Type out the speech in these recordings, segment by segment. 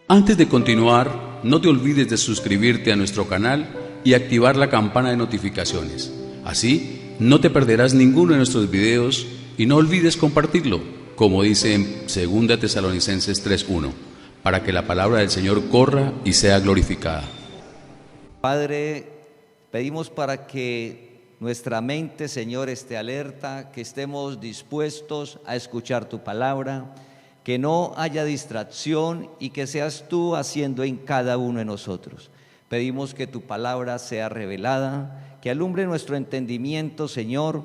Antes de continuar, no te olvides de suscribirte a nuestro canal y activar la campana de notificaciones. Así, no te perderás ninguno de nuestros videos y no olvides compartirlo, como dice en 2 Tesalonicenses 3:1, para que la palabra del Señor corra y sea glorificada. Padre, pedimos para que nuestra mente, Señor, esté alerta, que estemos dispuestos a escuchar tu palabra, que no haya distracción y que seas tú haciendo en cada uno de nosotros. Pedimos que tu palabra sea revelada, que alumbre nuestro entendimiento, Señor,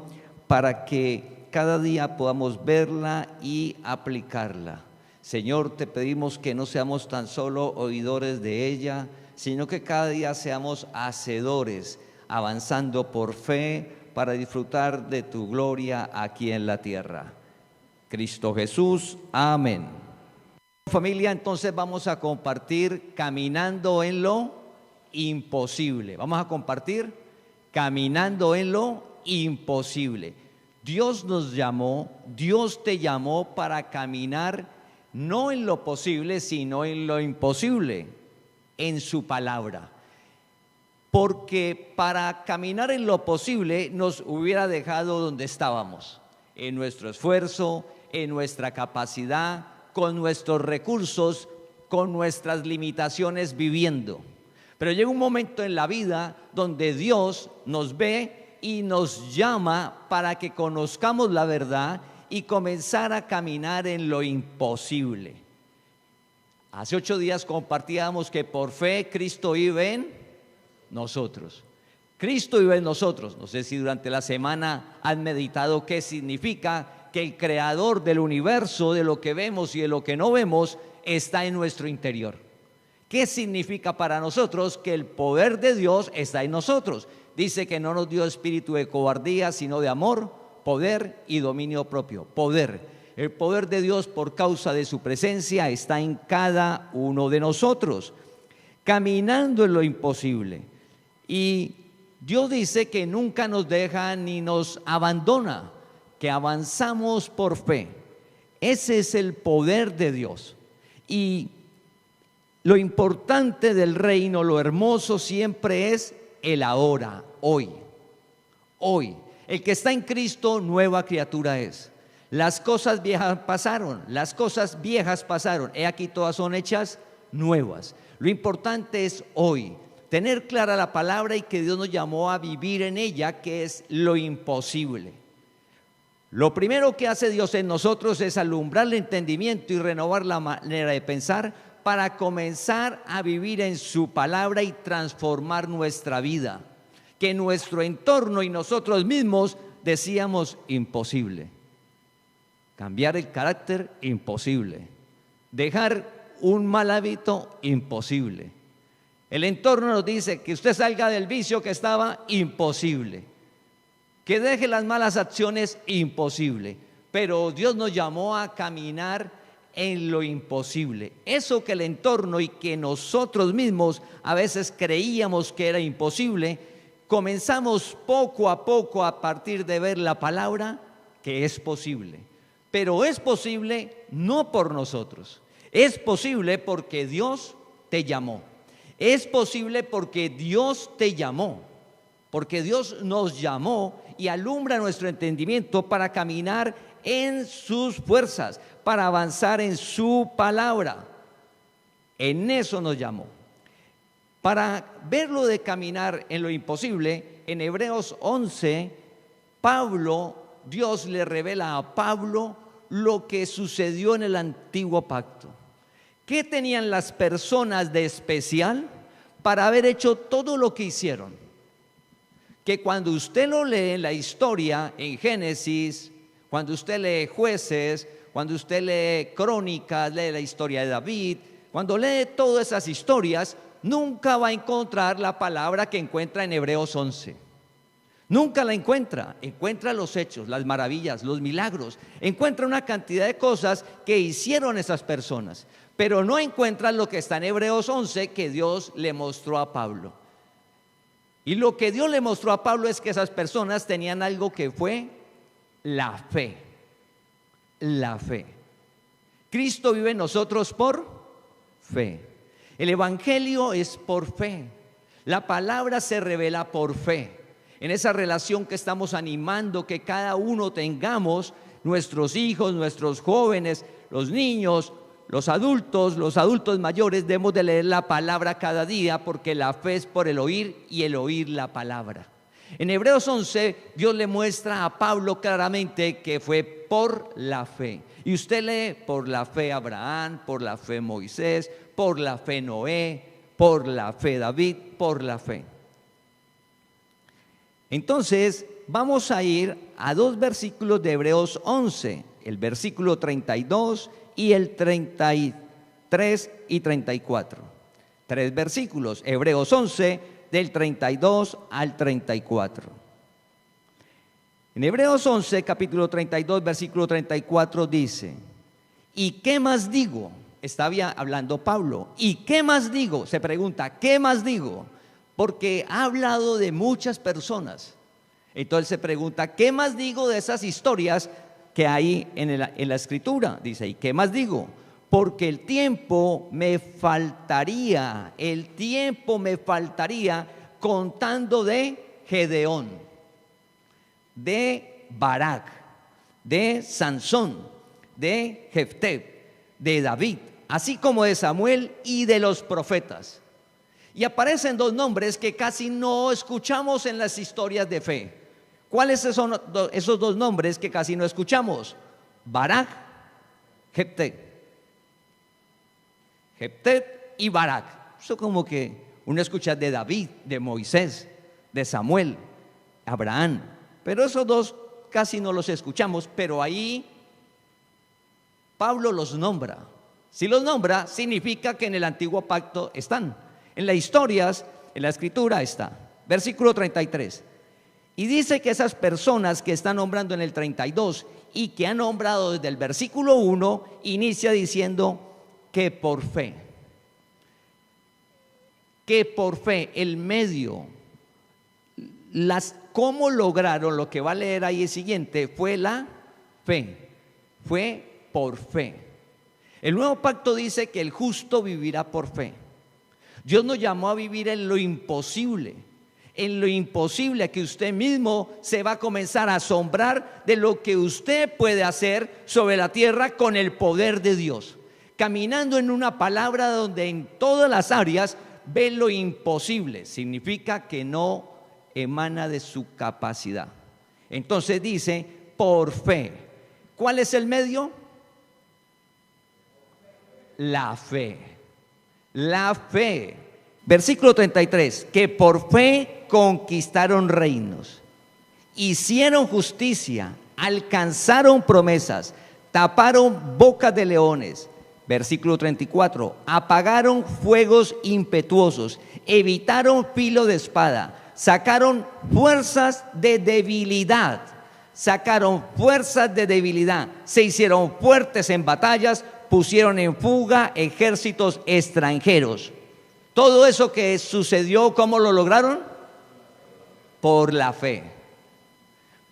para que cada día podamos verla y aplicarla. Señor, te pedimos que no seamos tan solo oidores de ella, sino que cada día seamos hacedores, avanzando por fe para disfrutar de tu gloria aquí en la tierra. Cristo Jesús, amén. Familia, entonces vamos a compartir caminando en lo imposible. Vamos a compartir caminando en lo imposible. Dios nos llamó, Dios te llamó para caminar no en lo posible, sino en lo imposible, en su palabra. Porque para caminar en lo posible nos hubiera dejado donde estábamos, en nuestro esfuerzo, en nuestra capacidad, con nuestros recursos, con nuestras limitaciones viviendo. Pero llega un momento en la vida donde Dios nos ve y nos llama para que conozcamos la verdad y comenzar a caminar en lo imposible. Hace 8 días compartíamos que por fe Cristo vive en nosotros. Cristo vive en nosotros. No sé si durante la semana han meditado qué significa que el creador del universo, de lo que vemos y de lo que no vemos, está en nuestro interior. ¿Qué significa para nosotros que el poder de Dios está en nosotros? Dice que no nos dio espíritu de cobardía, sino de amor, poder y dominio propio. Poder. El poder de Dios, por causa de su presencia, está en cada uno de nosotros, caminando en lo imposible. Y Dios dice que nunca nos deja ni nos abandona, que avanzamos por fe. Ese es el poder de Dios. Y lo importante del reino, lo hermoso siempre es el ahora, hoy. Hoy. El que está en Cristo, nueva criatura es. Las cosas viejas pasaron, las cosas viejas pasaron. He aquí todas son hechas nuevas. Lo importante es hoy. Tener clara la palabra y que Dios nos llamó a vivir en ella, que es lo imposible. Lo primero que hace Dios en nosotros es alumbrar el entendimiento y renovar la manera de pensar para comenzar a vivir en su palabra y transformar nuestra vida. Que nuestro entorno y nosotros mismos decíamos imposible. Cambiar el carácter, imposible. Dejar un mal hábito, imposible. El entorno nos dice que usted salga del vicio que estaba, imposible. Que deje las malas acciones, imposible. Pero Dios nos llamó a caminar en lo imposible. Eso que el entorno y que nosotros mismos a veces creíamos que era imposible, comenzamos poco a poco a partir de ver la palabra que es posible. Pero es posible no por nosotros. Es posible porque Dios te llamó. Es posible porque Dios te llamó. Porque Dios nos llamó y alumbra nuestro entendimiento para caminar en sus fuerzas, para avanzar en su palabra. En eso nos llamó. Para verlo de caminar en lo imposible, en Hebreos 11, Dios le revela a Pablo lo que sucedió en el antiguo pacto. ¿Qué tenían las personas de especial para haber hecho todo lo que hicieron? Que cuando usted lo lee en la historia, en Génesis, cuando usted lee Jueces, cuando usted lee Crónicas, lee la historia de David, cuando lee todas esas historias, nunca va a encontrar la palabra que encuentra en Hebreos 11. Nunca la encuentra. Encuentra los hechos, las maravillas, los milagros. Encuentra una cantidad de cosas que hicieron esas personas, pero no encuentra lo que está en Hebreos 11 que Dios le mostró a Pablo. Y lo que Dios le mostró a Pablo es que esas personas tenían algo que fue la fe. La fe. Cristo vive en nosotros por fe. El Evangelio es por fe. La palabra se revela por fe. En esa relación que estamos animando que cada uno tengamos, nuestros hijos, nuestros jóvenes, los niños, los adultos mayores, debemos de leer la palabra cada día, porque la fe es por el oír y el oír la palabra. En Hebreos 11, Dios le muestra a Pablo claramente que fue por la fe. Y usted lee por la fe Abraham, por la fe Moisés, por la fe Noé, por la fe David, por la fe. Entonces, vamos a ir a dos versículos de Hebreos 11, el versículo 32 y el 33 y 34. Tres versículos, Hebreos 11, del 32 al 34. En Hebreos 11, capítulo 32, versículo 34 dice: ¿y qué más digo? Está hablando Pablo. ¿Y qué más digo? Se pregunta, ¿qué más digo? Porque ha hablado de muchas personas. Entonces se pregunta, ¿qué más digo de esas historias que hay en la escritura? Dice, ¿y qué más digo? Porque el tiempo me faltaría contando de Gedeón, de Barak, de Sansón, de Jefté, de David, así como de Samuel y de los profetas. Y aparecen dos nombres que casi no escuchamos en las historias de fe. ¿Cuáles son esos dos nombres que casi no escuchamos? Barak, Jefté. Jefté y Barak. Eso como que uno escucha de David, de Moisés, de Samuel, Abraham. Pero esos dos casi no los escuchamos, pero ahí Pablo los nombra. Si los nombra, significa que en el antiguo pacto están. En las historias, en la escritura está. Versículo 33. Y dice que esas personas que están nombrando en el 32 y que han nombrado desde el versículo 1, inicia diciendo que por fe, el medio, cómo lograron lo que va a leer ahí el siguiente, fue la fe, fue por fe. El nuevo pacto dice que el justo vivirá por fe. Dios nos llamó a vivir en lo imposible, a que usted mismo se va a comenzar a asombrar de lo que usted puede hacer sobre la tierra con el poder de Dios, caminando en una palabra donde en todas las áreas ve lo imposible. Significa que no emana de su capacidad. Entonces dice, por fe. ¿Cuál es el medio? La fe. La fe. Versículo 33, que por fe conquistaron reinos, hicieron justicia, alcanzaron promesas, taparon bocas de leones. Versículo 34, apagaron fuegos impetuosos, evitaron filo de espada, sacaron fuerzas de debilidad, se hicieron fuertes en batallas, pusieron en fuga ejércitos extranjeros. Todo eso que sucedió, ¿cómo lo lograron? Por la fe.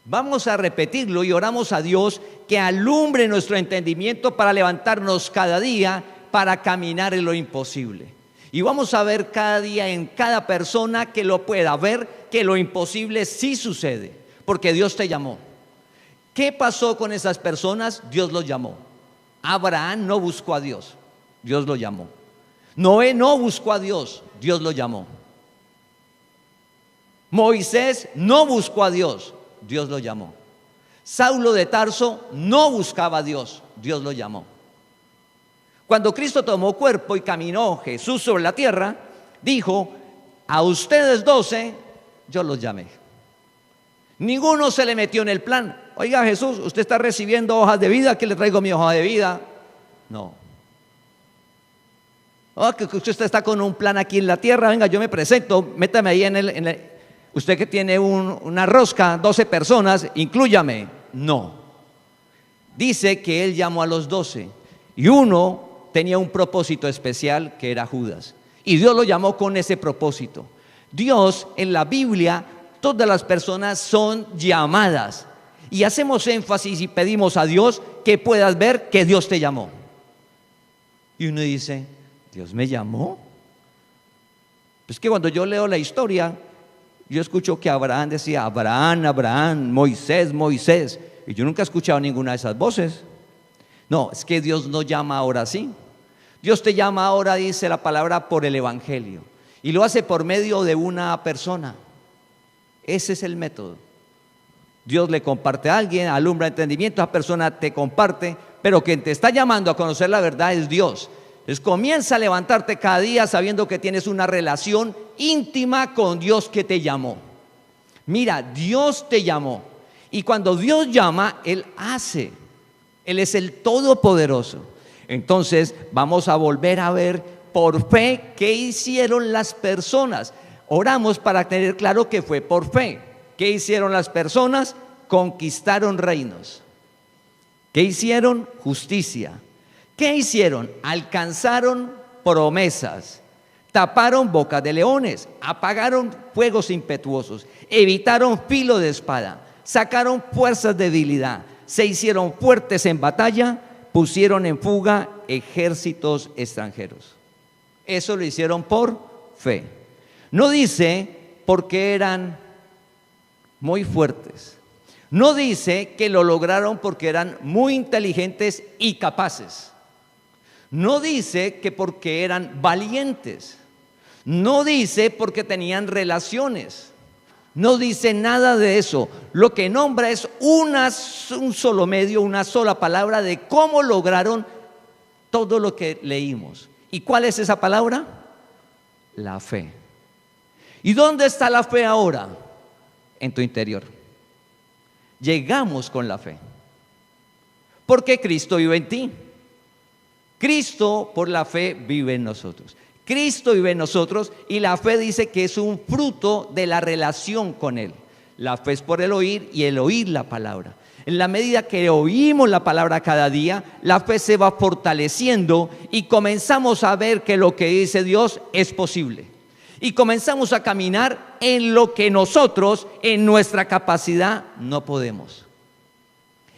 Vamos a repetirlo y oramos a Dios que alumbre nuestro entendimiento para levantarnos cada día para caminar en lo imposible. Y vamos a ver cada día en cada persona que lo pueda ver que lo imposible sí sucede, porque Dios te llamó. ¿Qué pasó con esas personas? Dios los llamó. Abraham no buscó a Dios, Dios lo llamó. Noé no buscó a Dios, Dios lo llamó. Moisés no buscó a Dios, Dios lo llamó. Saulo de Tarso no buscaba a Dios, Dios lo llamó. Cuando Cristo tomó cuerpo y caminó Jesús sobre la tierra, dijo, a ustedes 12 yo los llamé. Ninguno se le metió en el plan. Oiga, Jesús, usted está recibiendo hojas de vida, aquí le traigo mi hoja de vida. No. Oh, que usted está con un plan aquí en la tierra, venga, yo me presento, métame ahí usted que tiene una rosca, 12 personas, inclúyame. No. Dice que él llamó a los 12 y uno tenía un propósito especial que era Judas. Y Dios lo llamó con ese propósito. Dios en la Biblia, todas las personas son llamadas. Y hacemos énfasis y pedimos a Dios que puedas ver que Dios te llamó. Y uno dice, ¿Dios me llamó? Es que cuando yo leo la historia, yo escucho que Abraham decía, Abraham, Abraham, Moisés, Moisés, y yo nunca he escuchado ninguna de esas voces. No, es que Dios no llama ahora así. Dios te llama ahora, dice la palabra, por el Evangelio, y lo hace por medio de una persona. Ese es el método. Dios le comparte a alguien, alumbra entendimiento, esa persona te comparte, pero quien te está llamando a conocer la verdad es Dios. Entonces comienza a levantarte cada día sabiendo que tienes una relación íntima con Dios que te llamó. Mira, Dios te llamó, y cuando Dios llama, Él hace. Él es el Todopoderoso. Entonces vamos a volver a ver por fe qué hicieron las personas. Oramos para tener claro que fue por fe. ¿Qué hicieron las personas? Conquistaron reinos. ¿Qué hicieron? Justicia. ¿Qué hicieron? Alcanzaron promesas. Taparon bocas de leones. Apagaron fuegos impetuosos. Evitaron filo de espada. Sacaron fuerzas de debilidad. Se hicieron fuertes en batalla. Pusieron en fuga ejércitos extranjeros. Eso lo hicieron por fe. No dice porque eran muy fuertes. No dice que lo lograron porque eran muy inteligentes y capaces. No dice que porque eran valientes. No dice porque tenían relaciones. No dice nada de eso. Lo que nombra es un solo medio, una sola palabra de cómo lograron todo lo que leímos. ¿Y cuál es esa palabra? La fe. ¿Y dónde está la fe ahora? En tu interior. Llegamos con la fe porque Cristo vive en ti. Cristo por la fe vive en nosotros. Cristo vive en nosotros, y la fe dice que es un fruto de la relación con Él. La fe es por el oír, y el oír la palabra. En la medida que oímos la palabra cada día, la fe se va fortaleciendo y comenzamos a ver que lo que dice Dios es posible. Y comenzamos a caminar en lo que nosotros, en nuestra capacidad, no podemos.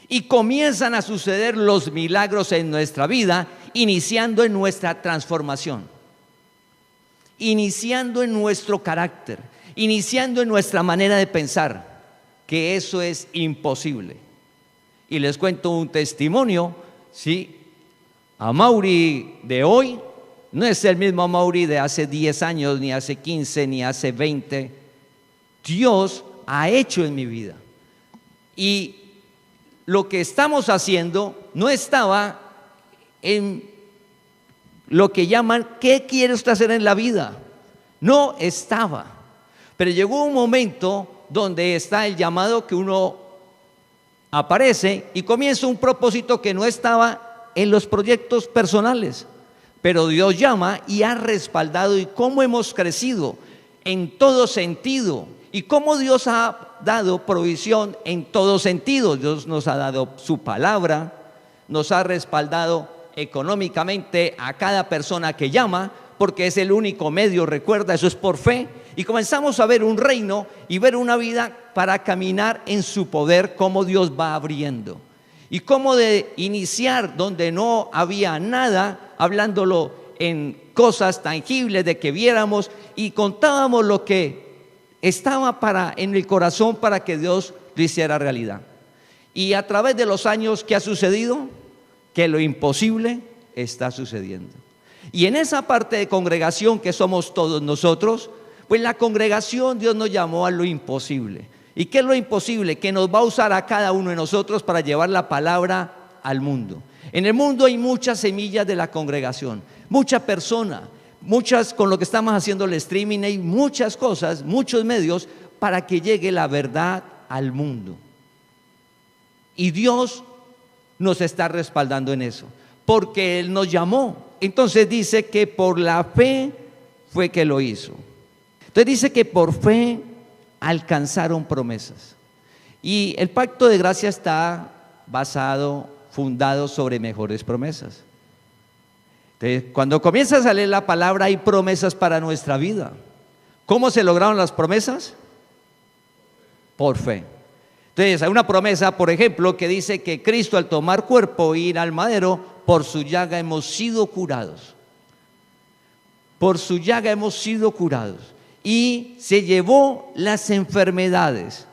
Y comienzan a suceder los milagros en nuestra vida, iniciando en nuestra transformación, iniciando en nuestro carácter, iniciando en nuestra manera de pensar, que eso es imposible. Y les cuento un testimonio, ¿sí? Amaury de hoy no es el mismo Amaury de hace 10 años, ni hace 15, ni hace 20. Dios ha hecho en mi vida. Y lo que estamos haciendo no estaba en lo que llaman ¿qué quiere usted hacer en la vida? No estaba. Pero llegó un momento donde está el llamado que uno aparece y comienza un propósito que no estaba en los proyectos personales. Pero Dios llama y ha respaldado, y cómo hemos crecido en todo sentido, y cómo Dios ha dado provisión en todo sentido. Dios nos ha dado su palabra, nos ha respaldado económicamente a cada persona que llama, porque es el único medio, recuerda, eso es por fe. Y comenzamos a ver un reino y ver una vida para caminar en su poder, cómo Dios va abriendo. Y cómo de iniciar donde no había nada, hablándolo en cosas tangibles de que viéramos y contábamos lo que estaba en el corazón para que Dios lo hiciera realidad. Y a través de los años, ¿qué ha sucedido? Que lo imposible está sucediendo. Y en esa parte de congregación que somos todos nosotros, pues la congregación Dios nos llamó a lo imposible. ¿Y qué es lo imposible? Que nos va a usar a cada uno de nosotros para llevar la palabra al mundo. En el mundo hay muchas semillas de la congregación, muchas personas, muchas, con lo que estamos haciendo el streaming, hay muchas cosas, muchos medios para que llegue la verdad al mundo. Y Dios nos está respaldando en eso, porque Él nos llamó. Entonces dice que por la fe fue que lo hizo. Entonces dice que por fe alcanzaron promesas. Y el pacto de gracia está fundado sobre mejores promesas. Entonces, cuando comienzas a leer la palabra, hay promesas para nuestra vida. ¿Cómo se lograron las promesas? Por fe. Entonces, hay una promesa, por ejemplo, que dice que Cristo, al tomar cuerpo e ir al madero, por su llaga hemos sido curados. por su llaga hemos sido curados. Y se llevó las enfermedades.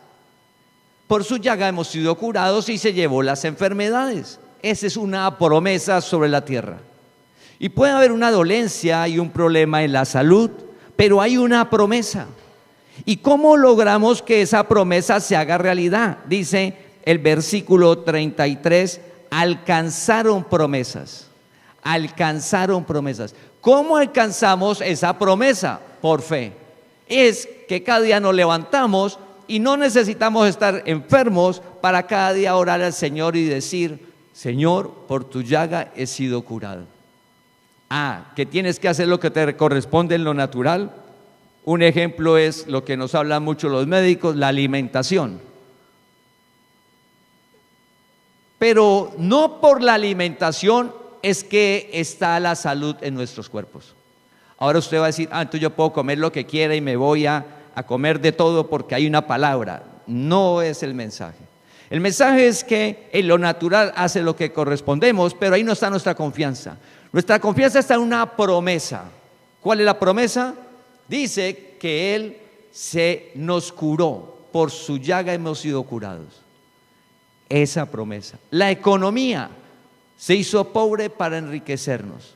Por su llaga hemos sido curados y se llevó las enfermedades. Esa es una promesa sobre la tierra. Y puede haber una dolencia y un problema en la salud, pero hay una promesa. ¿Y cómo logramos que esa promesa se haga realidad? Dice el versículo 33, alcanzaron promesas. Alcanzaron promesas. ¿Cómo alcanzamos esa promesa? Por fe. Es que cada día nos levantamos y no necesitamos estar enfermos para cada día orar al Señor y decir: Señor, por tu llaga he sido curado. Que tienes que hacer lo que te corresponde en lo natural. Un ejemplo es lo que nos hablan mucho los médicos, la alimentación. Pero no por la alimentación es que está la salud en nuestros cuerpos. Ahora usted va a decir: entonces yo puedo comer lo que quiera y me voy a comer de todo porque hay una palabra. No es el mensaje. El mensaje es que en lo natural hace lo que correspondemos, pero ahí no está nuestra confianza. Nuestra confianza está en una promesa. ¿Cuál es la promesa? Dice que Él se nos curó, por su llaga hemos sido curados. Esa promesa. La economía se hizo pobre para enriquecernos.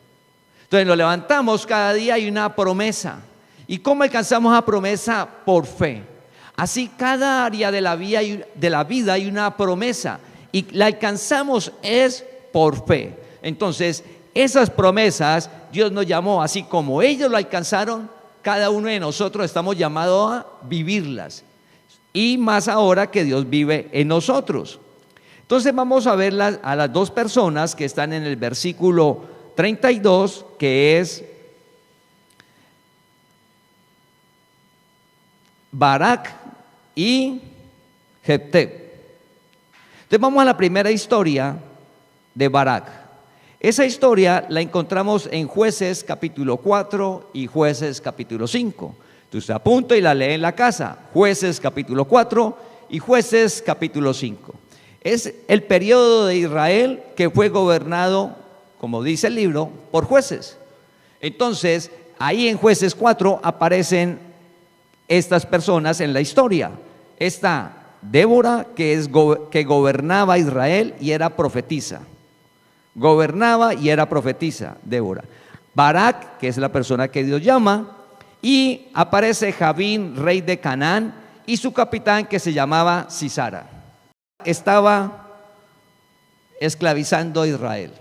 Entonces nos levantamos cada día, hay una promesa. ¿Y cómo alcanzamos la promesa? Por fe. Así cada área de la vida hay una promesa y la alcanzamos es por fe. Entonces esas promesas Dios nos llamó, así como ellos lo alcanzaron, cada uno de nosotros estamos llamados a vivirlas. Y más ahora que Dios vive en nosotros. Entonces vamos a ver a las dos personas que están en el versículo 32, que es Barak y Jefté. Entonces vamos a la primera historia de Barak. Esa historia la encontramos en Jueces capítulo 4 y Jueces capítulo 5. Entonces se apunta y la lee en la casa. Jueces capítulo 4 y Jueces capítulo 5. Es el periodo de Israel que fue gobernado, como dice el libro, por jueces. Entonces ahí en Jueces 4 aparecen estas personas en la historia. Está Débora, que gobernaba Israel y era profetisa. Gobernaba y era profetisa, Débora. Barak, que es la persona que Dios llama, y aparece Javín, rey de Canaán, y su capitán, que se llamaba Sisara. Estaba esclavizando a Israel.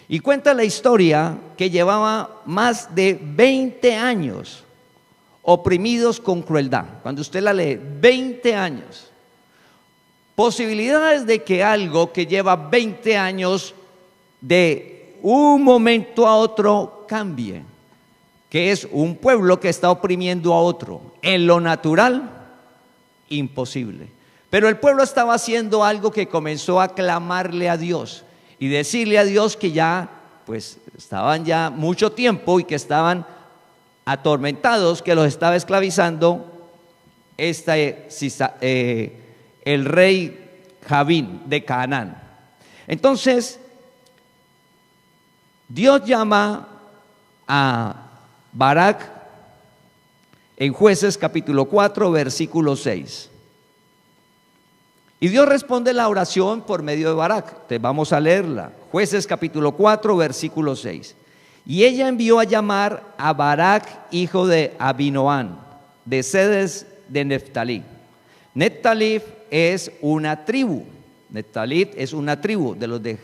Y cuenta la historia que llevaba más de 20 años oprimidos con crueldad. Cuando usted la lee, 20 años. Posibilidades de que algo que lleva 20 años de un momento a otro cambie, que es un pueblo que está oprimiendo a otro. En lo natural, imposible. Pero el pueblo estaba haciendo algo que comenzó a clamarle a Dios y decirle a Dios que ya, pues, estaban ya mucho tiempo y que estaban atormentados, que los estaba esclavizando el rey Javín de Canaán. Entonces Dios llama a Barak en Jueces capítulo 4 versículo 6. Y Dios responde la oración por medio de Barak. Te vamos a leerla. Jueces capítulo 4 versículo 6. Y ella envió a llamar a Barak, hijo de Abinoam, de Sedes de Neftalí. Neftalí es una tribu. Neftalí es una tribu de los de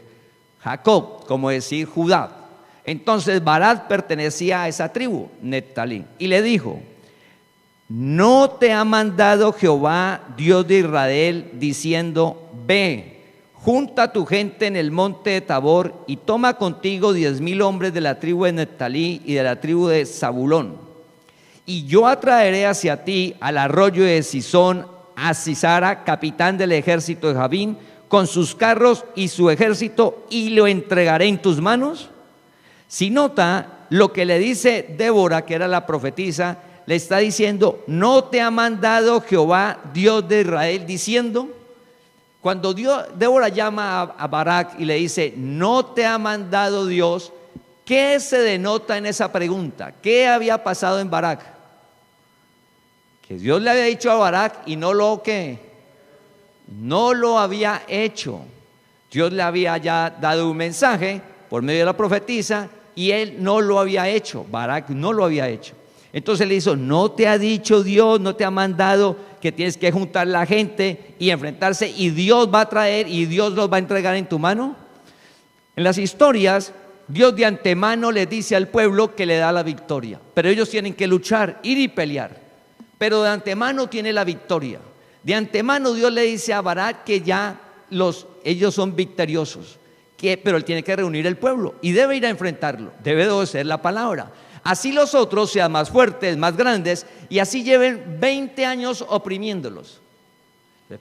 Jacob, como decir Judá. Entonces Barak pertenecía a esa tribu, Neftalí. Y le dijo: ¿no te ha mandado Jehová, Dios de Israel, diciendo: ve, junta a tu gente en el monte de Tabor y toma contigo 10,000 hombres de la tribu de Neftalí y de la tribu de Zabulón? Y yo atraeré hacia ti al arroyo de Sisón a Sisara, capitán del ejército de Javín, con sus carros y su ejército, y lo entregaré en tus manos. Si nota lo que le dice Débora, que era la profetisa, le está diciendo: ¿no te ha mandado Jehová, Dios de Israel, diciendo? Cuando Débora llama a Barak y le dice: ¿no te ha mandado Dios? ¿Qué se denota en esa pregunta? ¿Qué había pasado en Barak? Que Dios le había dicho a Barak y no lo había hecho. Dios le había ya dado un mensaje por medio de la profetisa y él no lo había hecho. Barak no lo había hecho. Entonces le dijo: ¿no te ha dicho Dios, no te ha mandado que tienes que juntar la gente y enfrentarse, y Dios va a traer y Dios los va a entregar en tu mano? En las historias, Dios de antemano le dice al pueblo que le da la victoria, pero ellos tienen que luchar, ir y pelear, pero de antemano tiene la victoria. De antemano Dios le dice a Barak que ya ellos son victoriosos, pero él tiene que reunir el pueblo y debe ir a enfrentarlo, debe obedecer la palabra. Así los otros sean más fuertes, más grandes, y así lleven 20 años oprimiéndolos.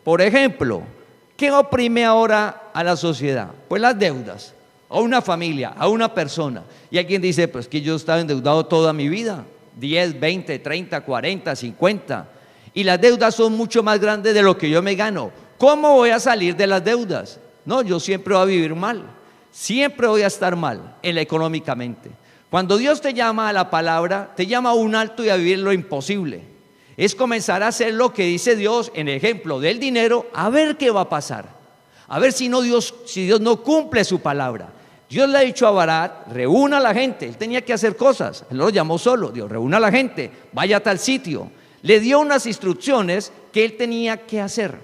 Por ejemplo, ¿qué oprime ahora a la sociedad? Pues las deudas, a una familia, a una persona. Y hay quien dice: pues que yo estaba endeudado toda mi vida, 10, 20, 30, 40, 50, y las deudas son mucho más grandes de lo que yo me gano. ¿Cómo voy a salir de las deudas? No, yo siempre voy a vivir mal, siempre voy a estar mal económicamente. Cuando Dios te llama a la palabra, te llama a un alto y a vivir lo imposible. Es comenzar a hacer lo que dice Dios, en el ejemplo del dinero, a ver qué va a pasar. A ver si Dios no cumple su palabra. Dios le ha dicho a Barak: reúna a la gente. Él tenía que hacer cosas, él no lo llamó solo. Dios: reúna a la gente, vaya a tal sitio. Le dio unas instrucciones que él tenía que hacer,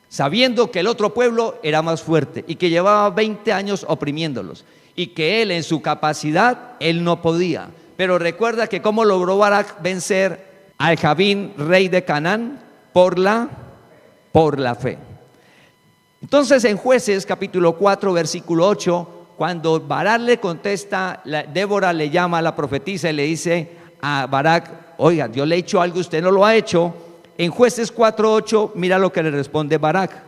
sabiendo que el otro pueblo era más fuerte y que llevaba 20 años oprimiéndolos, y que él en su capacidad, él no podía. Pero recuerda que cómo logró Barak vencer a Jabín, rey de Canaán, por la fe. Entonces en Jueces capítulo 4 versículo 8, cuando Barak le contesta, Débora le llama a la profetisa y le dice a Barak: oiga, Dios le ha hecho algo, usted no lo ha hecho. En Jueces 4:8, mira lo que le responde Barak.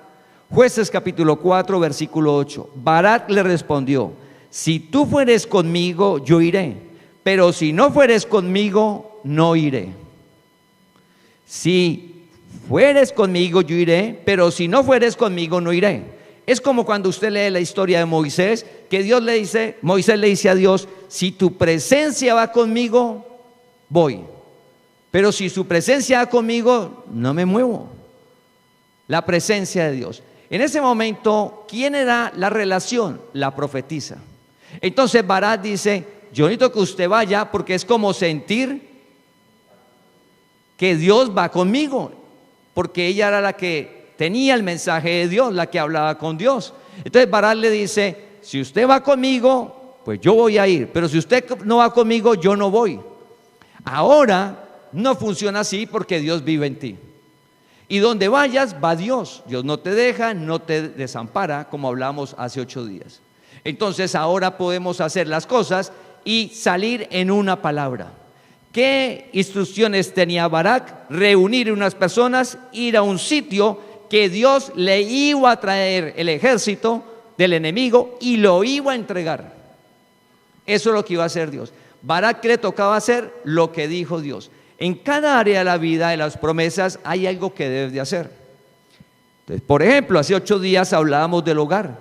Jueces capítulo 4 versículo 8. Barak le respondió: si tú fueres conmigo, yo iré, pero si no fueres conmigo, no iré. Si fueres conmigo, yo iré, pero si no fueres conmigo, no iré. Es como cuando usted lee la historia de Moisés, que Moisés le dice a Dios: si tu presencia va conmigo, voy, pero si su presencia va conmigo, no me muevo. La presencia de Dios. En ese momento, ¿quién era la relación? La profetisa. Entonces Barak dice: yo necesito que usted vaya, porque es como sentir que Dios va conmigo, porque ella era la que tenía el mensaje de Dios, la que hablaba con Dios. Entonces Barak le dice: si usted va conmigo, pues yo voy a ir, pero si usted no va conmigo, yo no voy. Ahora no funciona así, porque Dios vive en ti, y donde vayas va Dios. Dios no te deja, no te desampara, como hablamos hace 8 días. Entonces ahora podemos hacer las cosas y salir en una palabra. ¿Qué instrucciones tenía Barak? Reunir unas personas, ir a un sitio que Dios le iba a traer el ejército del enemigo y lo iba a entregar. Eso es lo que iba a hacer Dios. Barak, ¿qué le tocaba hacer? Lo que dijo Dios. En cada área de la vida, de las promesas, hay algo que debes de hacer. Entonces, por ejemplo, hace 8 días hablábamos del hogar.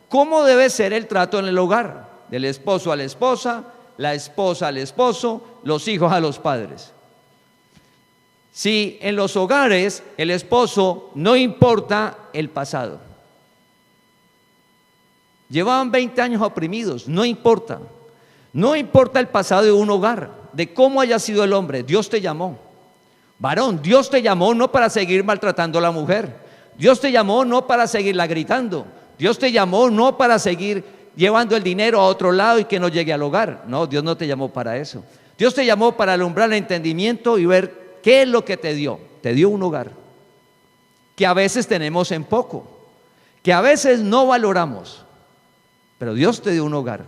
¿Cómo debe ser el trato en el hogar? Del esposo a la esposa, la esposa al esposo, los hijos a los padres. Si en los hogares el esposo no importa el pasado, llevaban 20 años oprimidos, no importa el pasado de un hogar, de cómo haya sido el hombre. Dios te llamó, varón, Dios te llamó no para seguir maltratando a la mujer, Dios te llamó no para seguirla gritando, Dios te llamó no para seguir llevando el dinero a otro lado y que no llegue al hogar. No, Dios no te llamó para eso. Dios te llamó para alumbrar el entendimiento y ver qué es lo que te dio. Te dio un hogar que a veces tenemos en poco, que a veces no valoramos, pero Dios te dio un hogar.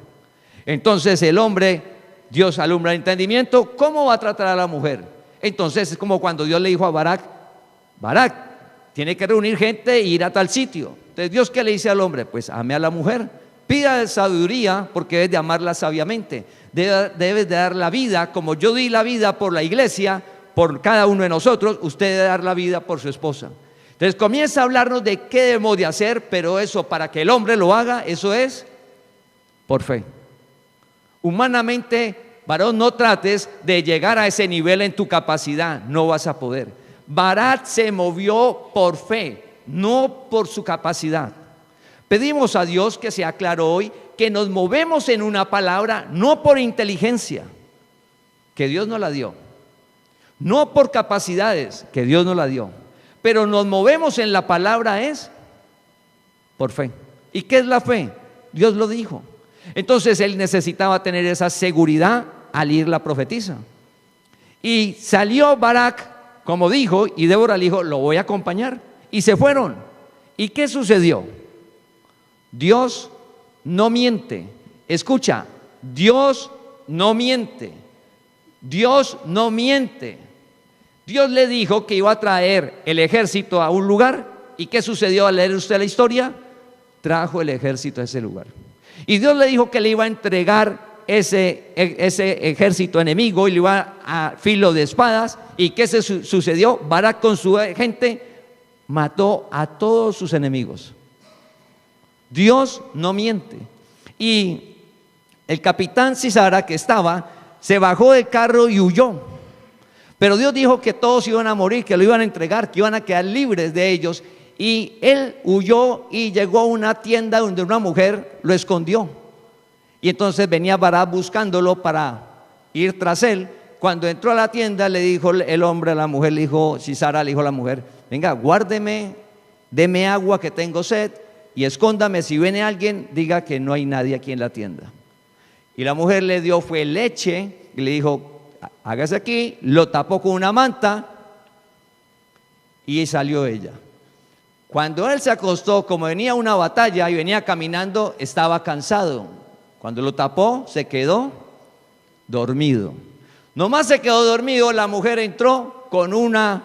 Entonces el hombre, Dios alumbra el entendimiento. ¿Cómo va a tratar a la mujer? Entonces es como cuando Dios le dijo a Barak: Barak, tiene que reunir gente e ir a tal sitio. Entonces Dios, ¿qué le dice al hombre? Pues ame a la mujer, pida sabiduría, porque debes de amarla sabiamente, debes de dar la vida, como yo di la vida por la iglesia, por cada uno de nosotros, usted debe dar la vida por su esposa. Entonces comienza a hablarnos de qué debemos de hacer, pero eso, para que el hombre lo haga, eso es por fe. Humanamente, varón, no trates de llegar a ese nivel en tu capacidad, no vas a poder. Barak se movió por fe, no por su capacidad. Pedimos a Dios que sea claro hoy que nos movemos en una palabra no por inteligencia, que Dios nos la dio, no por capacidades, que Dios nos la dio, pero nos movemos en la palabra es por fe. ¿Y qué es la fe? Dios lo dijo. Entonces él necesitaba tener esa seguridad al ir la profetisa. Y salió Barak, como dijo, y Débora le dijo, lo voy a acompañar. Y se fueron. ¿Y qué sucedió? Dios no miente. Escucha, Dios no miente. Dios no miente. Dios le dijo que iba a traer el ejército a un lugar. ¿Y qué sucedió al leer usted la historia? Trajo el ejército a ese lugar. Y Dios le dijo que le iba a entregar ese ejército enemigo y le iba a filo de espadas. ¿Y qué sucedió? Barak con su gente mató a todos sus enemigos. Dios no miente. Y el capitán Sisara que estaba, se bajó del carro y huyó. Pero Dios dijo que todos iban a morir, que lo iban a entregar, que iban a quedar libres de ellos. Y él huyó y llegó a una tienda donde una mujer lo escondió. Y entonces venía Barak buscándolo para ir tras él. Cuando entró a la tienda le dijo el hombre a la mujer, le dijo, Sisara le dijo a la mujer, venga, guárdeme, deme agua que tengo sed y escóndame, si viene alguien, diga que no hay nadie aquí en la tienda. Y la mujer le dio fue leche y le dijo, hágase aquí, lo tapó con una manta y salió ella. Cuando él se acostó, como venía una batalla y venía caminando, estaba cansado. Cuando lo tapó, se quedó dormido. Nomás se quedó dormido, la mujer entró con una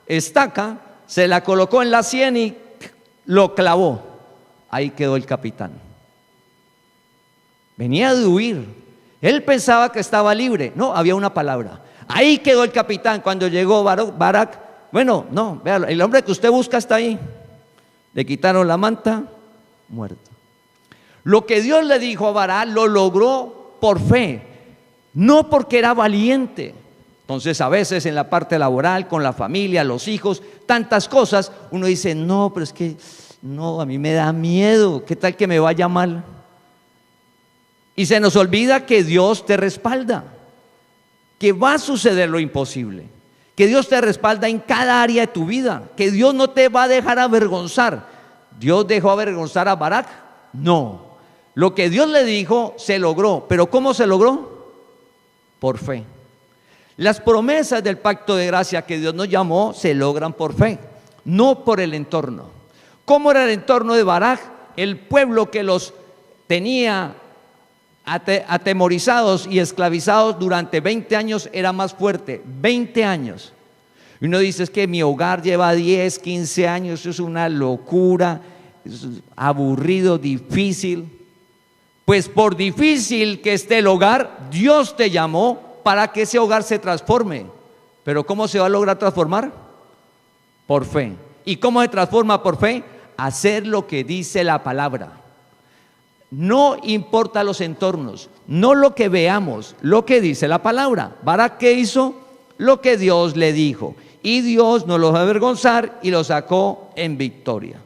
estaca, se la colocó en la sien y lo clavó. Ahí quedó el capitán. Venía de huir. Él pensaba que estaba libre. No, había una palabra. Ahí quedó el capitán. Cuando llegó Barak, bueno, no, véalo, el hombre que usted busca está ahí. Le quitaron la manta, muerto. Lo que Dios le dijo a Barak lo logró por fe, no porque era valiente. Entonces a veces en la parte laboral, con la familia, los hijos, tantas cosas, uno dice, no, pero es que no, a mí me da miedo, ¿qué tal que me vaya mal? Y se nos olvida que Dios te respalda, que va a suceder lo imposible, que Dios te respalda en cada área de tu vida, que Dios no te va a dejar avergonzar. ¿Dios dejó avergonzar a Barak? No. Lo que Dios le dijo se logró, pero ¿cómo se logró? Por fe. Las promesas del pacto de gracia que Dios nos llamó se logran por fe, no por el entorno. ¿Cómo era el entorno de Barak? El pueblo que los tenía atemorizados y esclavizados durante 20 años era más fuerte, 20 años. Y uno dice, es que mi hogar lleva 10, 15 años, eso es una locura, es aburrido, difícil. Pues por difícil que esté el hogar, Dios te llamó para que ese hogar se transforme. Pero ¿cómo se va a lograr transformar? Por fe. ¿Y cómo se transforma por fe? Hacer lo que dice la palabra. No importa los entornos, no lo que veamos, lo que dice la palabra. ¿Barak qué hizo? Lo que Dios le dijo. Y Dios no los va a avergonzar y los sacó en victoria.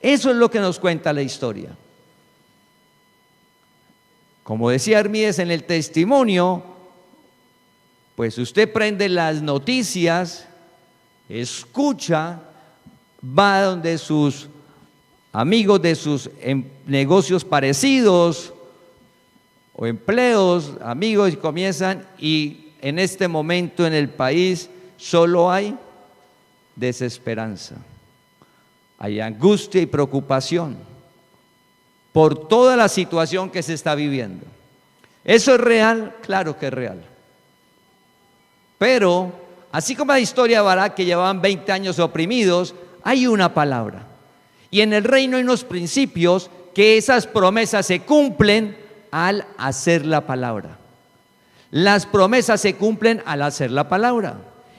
Eso es lo que nos cuenta la historia. Como decía Hermídez en el testimonio, pues usted prende las noticias, escucha, va donde sus amigos de sus negocios parecidos o empleos, amigos, y comienzan, y en este momento en el país solo hay desesperanza, hay angustia y preocupación por toda la situación que se está viviendo. ¿Eso es real? Claro que es real. Pero, así como la historia de Barak, que llevaban 20 años oprimidos, hay una palabra. Y en el reino hay unos principios que esas promesas se cumplen al hacer la palabra. Las promesas se cumplen al hacer la palabra.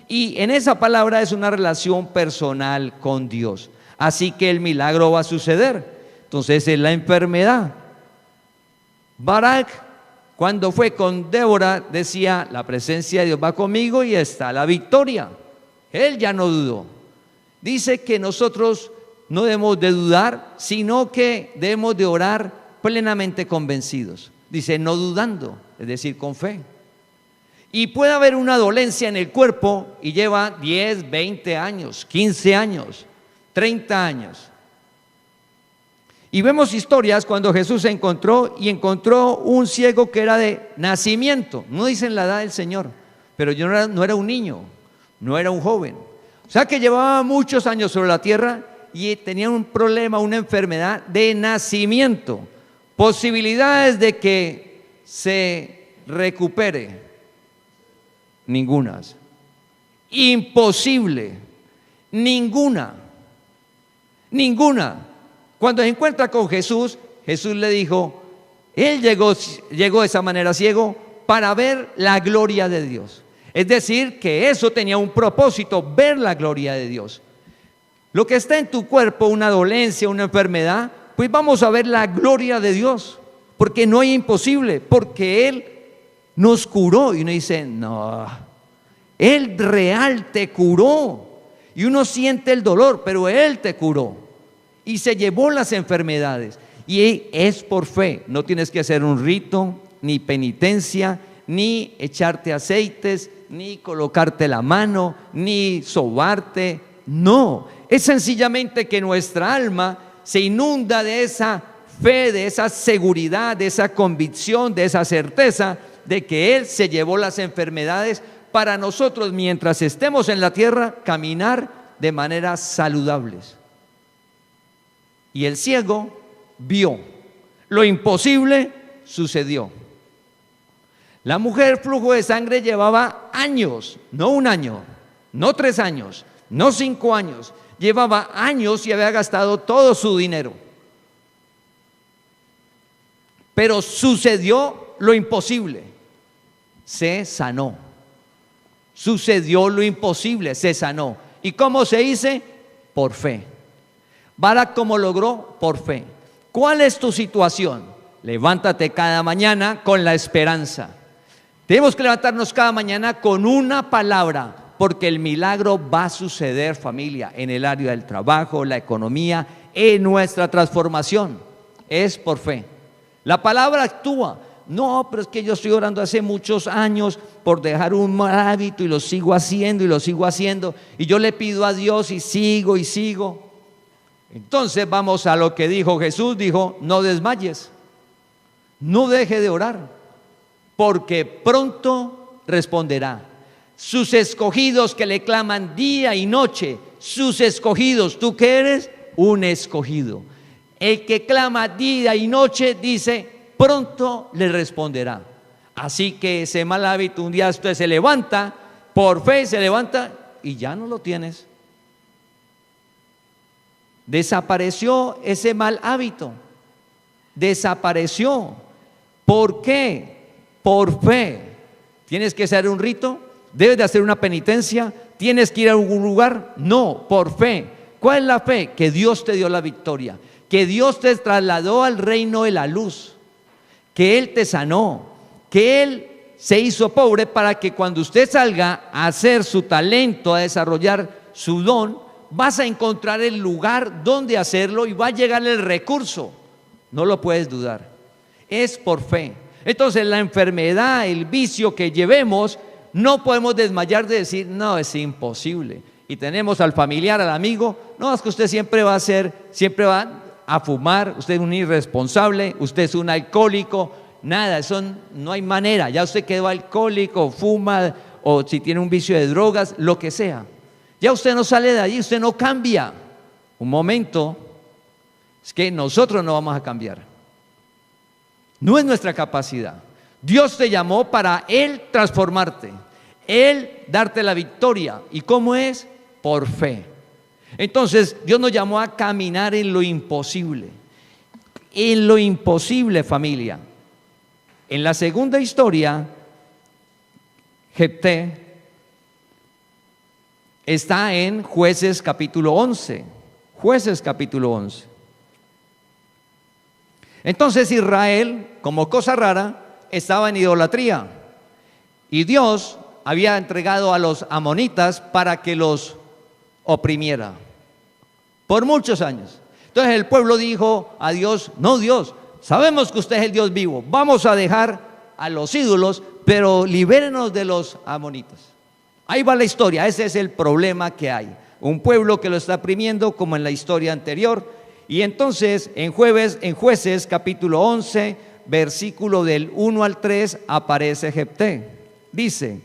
Y en esa palabra es una relación personal con Dios. Así que el milagro va a suceder. Entonces es la enfermedad. Barak Cuando fue con Débora, decía, la presencia de Dios va conmigo y está la victoria. Él ya no dudó. Dice que nosotros no debemos de dudar, sino que debemos de orar plenamente convencidos. Dice, no dudando, es decir, con fe. Y puede haber una dolencia en el cuerpo y lleva 10, 20 años, 15 años, 30 años. Y vemos historias cuando Jesús se encontró un ciego que era de nacimiento. No dicen la edad del Señor, pero no era un niño, no era un joven. O sea que llevaba muchos años sobre la tierra y tenía un problema, una enfermedad de nacimiento. Posibilidades de que se recupere, ninguna. Imposible, ninguna. Cuando se encuentra con Jesús, Jesús le dijo, él llegó de esa manera ciego para ver la gloria de Dios. Es decir, que eso tenía un propósito, ver la gloria de Dios. Lo que está en tu cuerpo, una dolencia, una enfermedad, pues vamos a ver la gloria de Dios, porque no hay imposible, porque Él nos curó. Y uno dice, no, Él real te curó. Y uno siente el dolor, pero Él te curó. Y se llevó las enfermedades. Y es por fe. No tienes que hacer un rito, ni penitencia, ni echarte aceites, ni colocarte la mano, ni sobarte. No, es sencillamente que nuestra alma se inunda de esa fe, de esa seguridad, de esa convicción, de esa certeza de que Él se llevó las enfermedades para nosotros, mientras estemos en la tierra, caminar de maneras saludables. Y el ciego vio, lo imposible sucedió. La mujer flujo de sangre llevaba años, no un año, no 3 años, no 5 años, llevaba años y había gastado todo su dinero. Pero sucedió lo imposible, se sanó. Sucedió lo imposible, se sanó. ¿Y cómo se dice? Por fe. Barak, ¿cómo logró? Por fe. ¿Cuál es tu situación? Levántate cada mañana con la esperanza. Tenemos que levantarnos cada mañana con una palabra, porque el milagro va a suceder, familia, en el área del trabajo, la economía, en nuestra transformación. Es por fe. La palabra actúa. No, pero es que yo estoy orando hace muchos años por dejar un mal hábito y lo sigo haciendo y lo sigo haciendo. Y yo le pido a Dios y sigo y sigo. Entonces vamos a lo que dijo Jesús. Dijo, no desmayes, no deje de orar, porque pronto responderá. Sus escogidos que le claman día y noche, sus escogidos, ¿tú qué eres? Un escogido. El que clama día y noche, dice, pronto le responderá. Así que ese mal hábito, un día usted se levanta, por fe se levanta y ya no lo tienes. Desapareció ese mal hábito. Desapareció. ¿Por qué? Por fe. ¿Tienes que hacer un rito? ¿Debes de hacer una penitencia? ¿Tienes que ir a algún lugar? No, por fe. ¿Cuál es la fe? Que Dios te dio la victoria, que Dios te trasladó al reino de la luz, que Él te sanó, que Él se hizo pobre para que cuando usted salga a hacer su talento, a desarrollar su don, vas a encontrar el lugar donde hacerlo y va a llegar el recurso. No lo puedes dudar. Es por fe. Entonces la enfermedad, el vicio que llevemos, no podemos desmayar de decir, no, es imposible. Y tenemos al familiar, al amigo, no, es que usted siempre va a fumar, usted es un irresponsable, usted es un alcohólico, nada, eso no hay manera, ya usted quedó alcohólico, fuma, o si tiene un vicio de drogas, lo que sea. Ya usted no sale de allí, usted no cambia. Un momento, es que nosotros no vamos a cambiar. No es nuestra capacidad. Dios te llamó para Él transformarte, Él darte la victoria. ¿Y cómo es? Por fe. Entonces Dios nos llamó a caminar en lo imposible. En lo imposible, familia. En la segunda historia, Jefté está en Jueces capítulo 11. Jueces capítulo 11. Entonces Israel, como cosa rara, estaba en idolatría y Dios había entregado a los amonitas para que los oprimiera por muchos años. Entonces el pueblo dijo a Dios: no, Dios, sabemos que usted es el Dios vivo, vamos a dejar a los ídolos, pero libérenos de los amonitas. Ahí va la historia, ese es el problema que hay. Un pueblo que lo está oprimiendo, como en la historia anterior. Y entonces en Jueces capítulo 11, versículo del 1 al 3, aparece Jefté. Dice: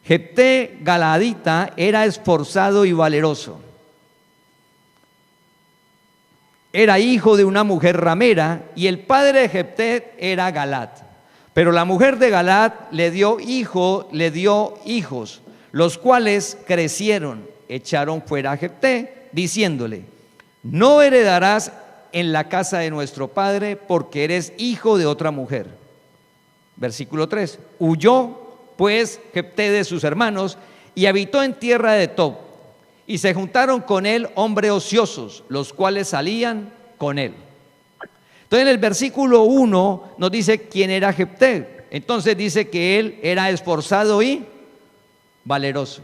Jefté Galaadita era esforzado y valeroso. Era hijo de una mujer ramera, y el padre de Jefté era Galaad. Pero la mujer de Galaad le dio hijos, los cuales crecieron, echaron fuera a Jefté, diciéndole: no heredarás en la casa de nuestro padre, porque eres hijo de otra mujer. Versículo 3: huyó pues Jefté de sus hermanos y habitó en tierra de Tob, y se juntaron con él hombres ociosos, los cuales salían con él. Entonces en el versículo 1 nos dice quién era Jefté. Entonces dice que él era esforzado y valeroso.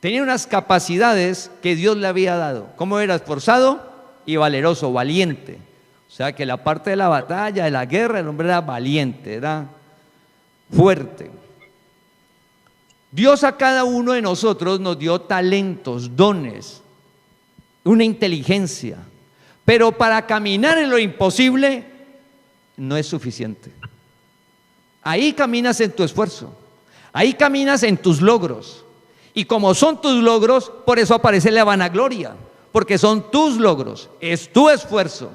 Tenía unas capacidades que Dios le había dado. ¿Cómo era? Esforzado y valeroso, valiente. O sea que la parte de la batalla, de la guerra, el hombre era valiente, era fuerte. Dios a cada uno de nosotros nos dio talentos, dones, una inteligencia, pero para caminar en lo imposible no es suficiente. Ahí caminas en tu esfuerzo, ahí caminas en tus logros, y como son tus logros, por eso aparece la vanagloria, porque son tus logros, es tu esfuerzo,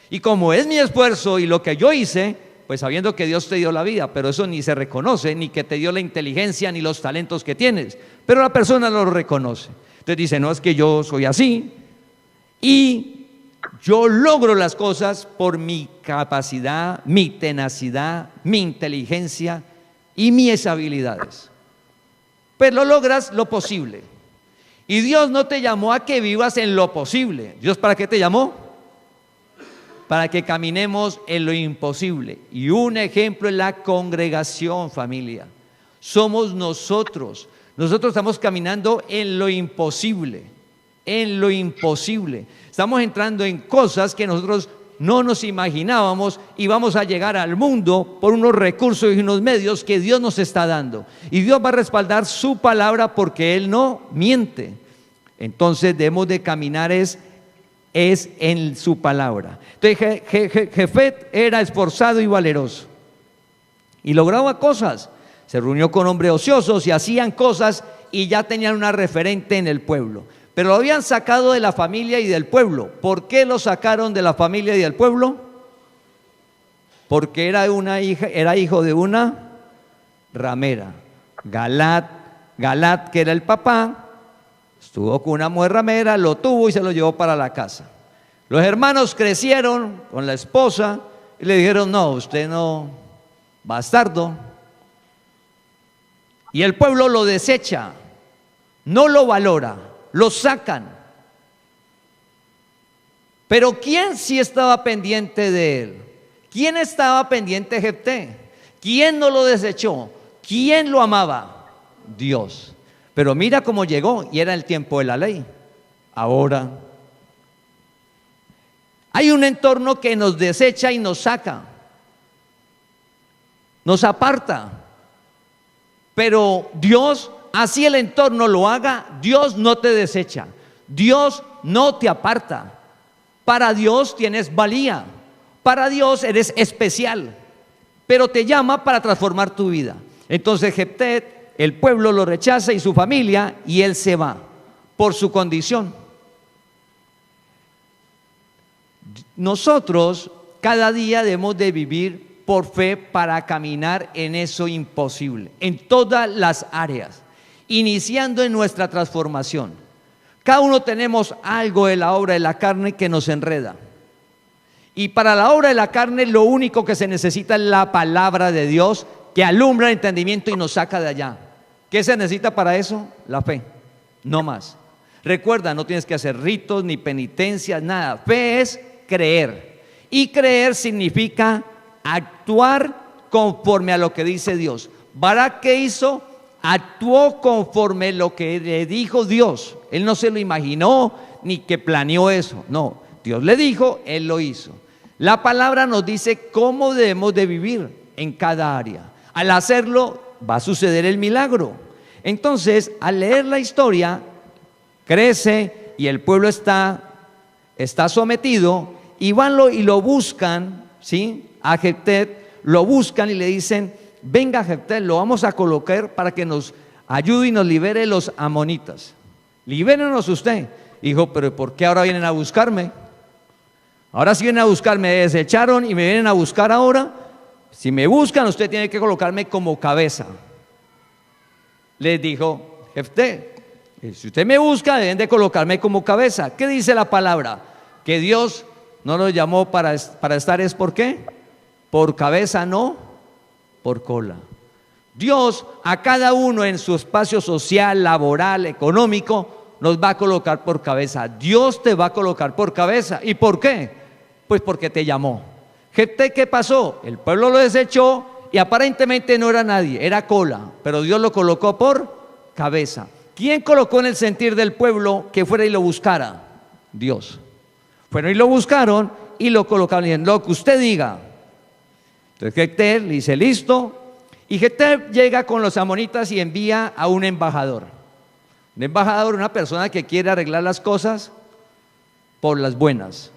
y como es mi esfuerzo y lo que yo hice, pues sabiendo que Dios te dio la vida, pero eso ni se reconoce, ni que te dio la inteligencia, ni los talentos que tienes, pero la persona lo reconoce. Entonces dice: no, es que yo soy así, y yo logro las cosas por mi capacidad, mi tenacidad, mi inteligencia y mis habilidades. Pero logras lo posible. Y Dios no te llamó a que vivas en lo posible. ¿Dios para qué te llamó? Para que caminemos en lo imposible. Y un ejemplo es la congregación, familia. Somos nosotros. Nosotros estamos caminando en lo imposible. En lo imposible. Estamos entrando en cosas que nosotros no nos imaginábamos, y vamos a llegar al mundo por unos recursos y unos medios que Dios nos está dando. Y Dios va a respaldar su palabra, porque Él no miente. Entonces debemos de caminar es en su palabra. Entonces Jefté era esforzado y valeroso y lograba cosas. Se reunió con hombres ociosos y hacían cosas, y ya tenían una referente en el pueblo, pero lo habían sacado de la familia y del pueblo. ¿Por qué lo sacaron de la familia y del pueblo? Porque era hijo de una ramera. Galaad, que era el papá, estuvo con una mujer ramera, lo tuvo y se lo llevó para la casa. Los hermanos crecieron con la esposa y le dijeron: no, usted no, bastardo. Y el pueblo lo desecha, no lo valora, lo sacan. Pero ¿quién sí estaba pendiente de él? ¿Quién estaba pendiente de Jefté? ¿Quién no lo desechó? ¿Quién lo amaba? Dios. Pero mira cómo llegó, y era el tiempo de la ley. Ahora hay un entorno que nos desecha y nos saca, nos aparta. Pero Dios, así el entorno lo haga, Dios no te desecha, Dios no te aparta. Para Dios tienes valía, para Dios eres especial, pero te llama para transformar tu vida. Entonces Jefté, el pueblo lo rechaza y su familia, y él se va por su condición. Nosotros cada día debemos de vivir por fe para caminar en eso imposible, en todas las áreas, iniciando en nuestra transformación. Cada uno tenemos algo de la obra de la carne que nos enreda, y para la obra de la carne lo único que se necesita es la palabra de Dios, que alumbra el entendimiento y nos saca de allá. ¿Qué se necesita para eso? La fe, no más. Recuerda, no tienes que hacer ritos ni penitencias, nada. Fe es creer, y creer significa actuar conforme a lo que dice Dios. Barak, ¿qué hizo? Actuó conforme lo que le dijo Dios. Él no se lo imaginó ni que planeó eso. No, Dios le dijo, él lo hizo. La palabra nos dice cómo debemos de vivir en cada área. Al hacerlo va a suceder el milagro. Entonces, al leer la historia, crece y el pueblo está sometido y van y lo buscan, ¿sí? A Jefté lo buscan y le dicen: venga Jefté, lo vamos a colocar para que nos ayude y nos libere de los amonitas. Libérenos usted. Dijo: pero ¿por qué ahora vienen a buscarme? Ahora sí vienen a buscarme, me desecharon y me vienen a buscar ahora. Si me buscan, usted tiene que colocarme como cabeza. Les dijo Jefté: si usted me busca, deben de colocarme como cabeza. ¿Qué dice la palabra? Que Dios no nos llamó para estar, ¿es por qué? Por cabeza, no por cola. Dios a cada uno en su espacio social, laboral, económico, nos va a colocar por cabeza. Dios te va a colocar por cabeza. ¿Y por qué? Pues porque te llamó. Jefté, ¿qué pasó? El pueblo lo desechó y aparentemente no era nadie, era cola, pero Dios lo colocó por cabeza. ¿Quién colocó en el sentir del pueblo que fuera y lo buscara? Dios. Fueron y lo buscaron y lo colocaron, y lo que usted diga. Entonces Jefté le dice: listo. Y Jefté llega con los amonitas y envía a un embajador. Un embajador, una persona que quiere arreglar las cosas por las buenas.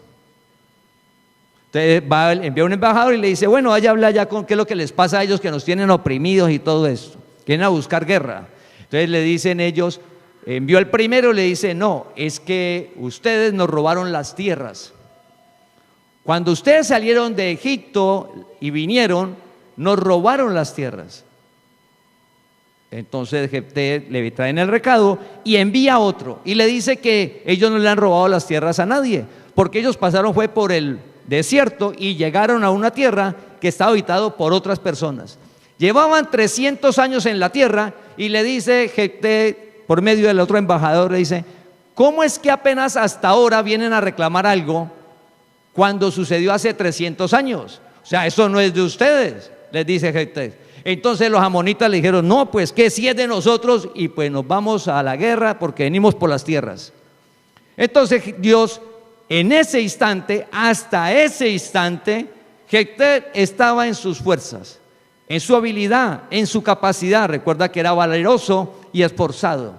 Entonces envía a un embajador y le dice: bueno, vaya a hablar ya con qué es lo que les pasa a ellos, que nos tienen oprimidos y todo esto. Quieren a buscar guerra. Entonces le dicen ellos, envió al primero y le dice: no, es que ustedes nos robaron las tierras. Cuando ustedes salieron de Egipto y vinieron, nos robaron las tierras. Entonces Jefté le traen el recado y envía a otro y le dice que ellos no le han robado las tierras a nadie, porque ellos pasaron fue por el desierto y llegaron a una tierra que estaba habitada por otras personas. Llevaban 300 años en la tierra y le dice Jefté, por medio del otro embajador, le dice: ¿cómo es que apenas hasta ahora vienen a reclamar algo cuando sucedió hace 300 años? O sea, eso no es de ustedes, les dice Jefté. Entonces los amonitas le dijeron: no, pues que si es de nosotros, y pues nos vamos a la guerra porque venimos por las tierras. Entonces Dios, en ese instante, hasta ese instante, Jefté estaba en sus fuerzas, en su habilidad, en su capacidad. Recuerda que era valeroso y esforzado.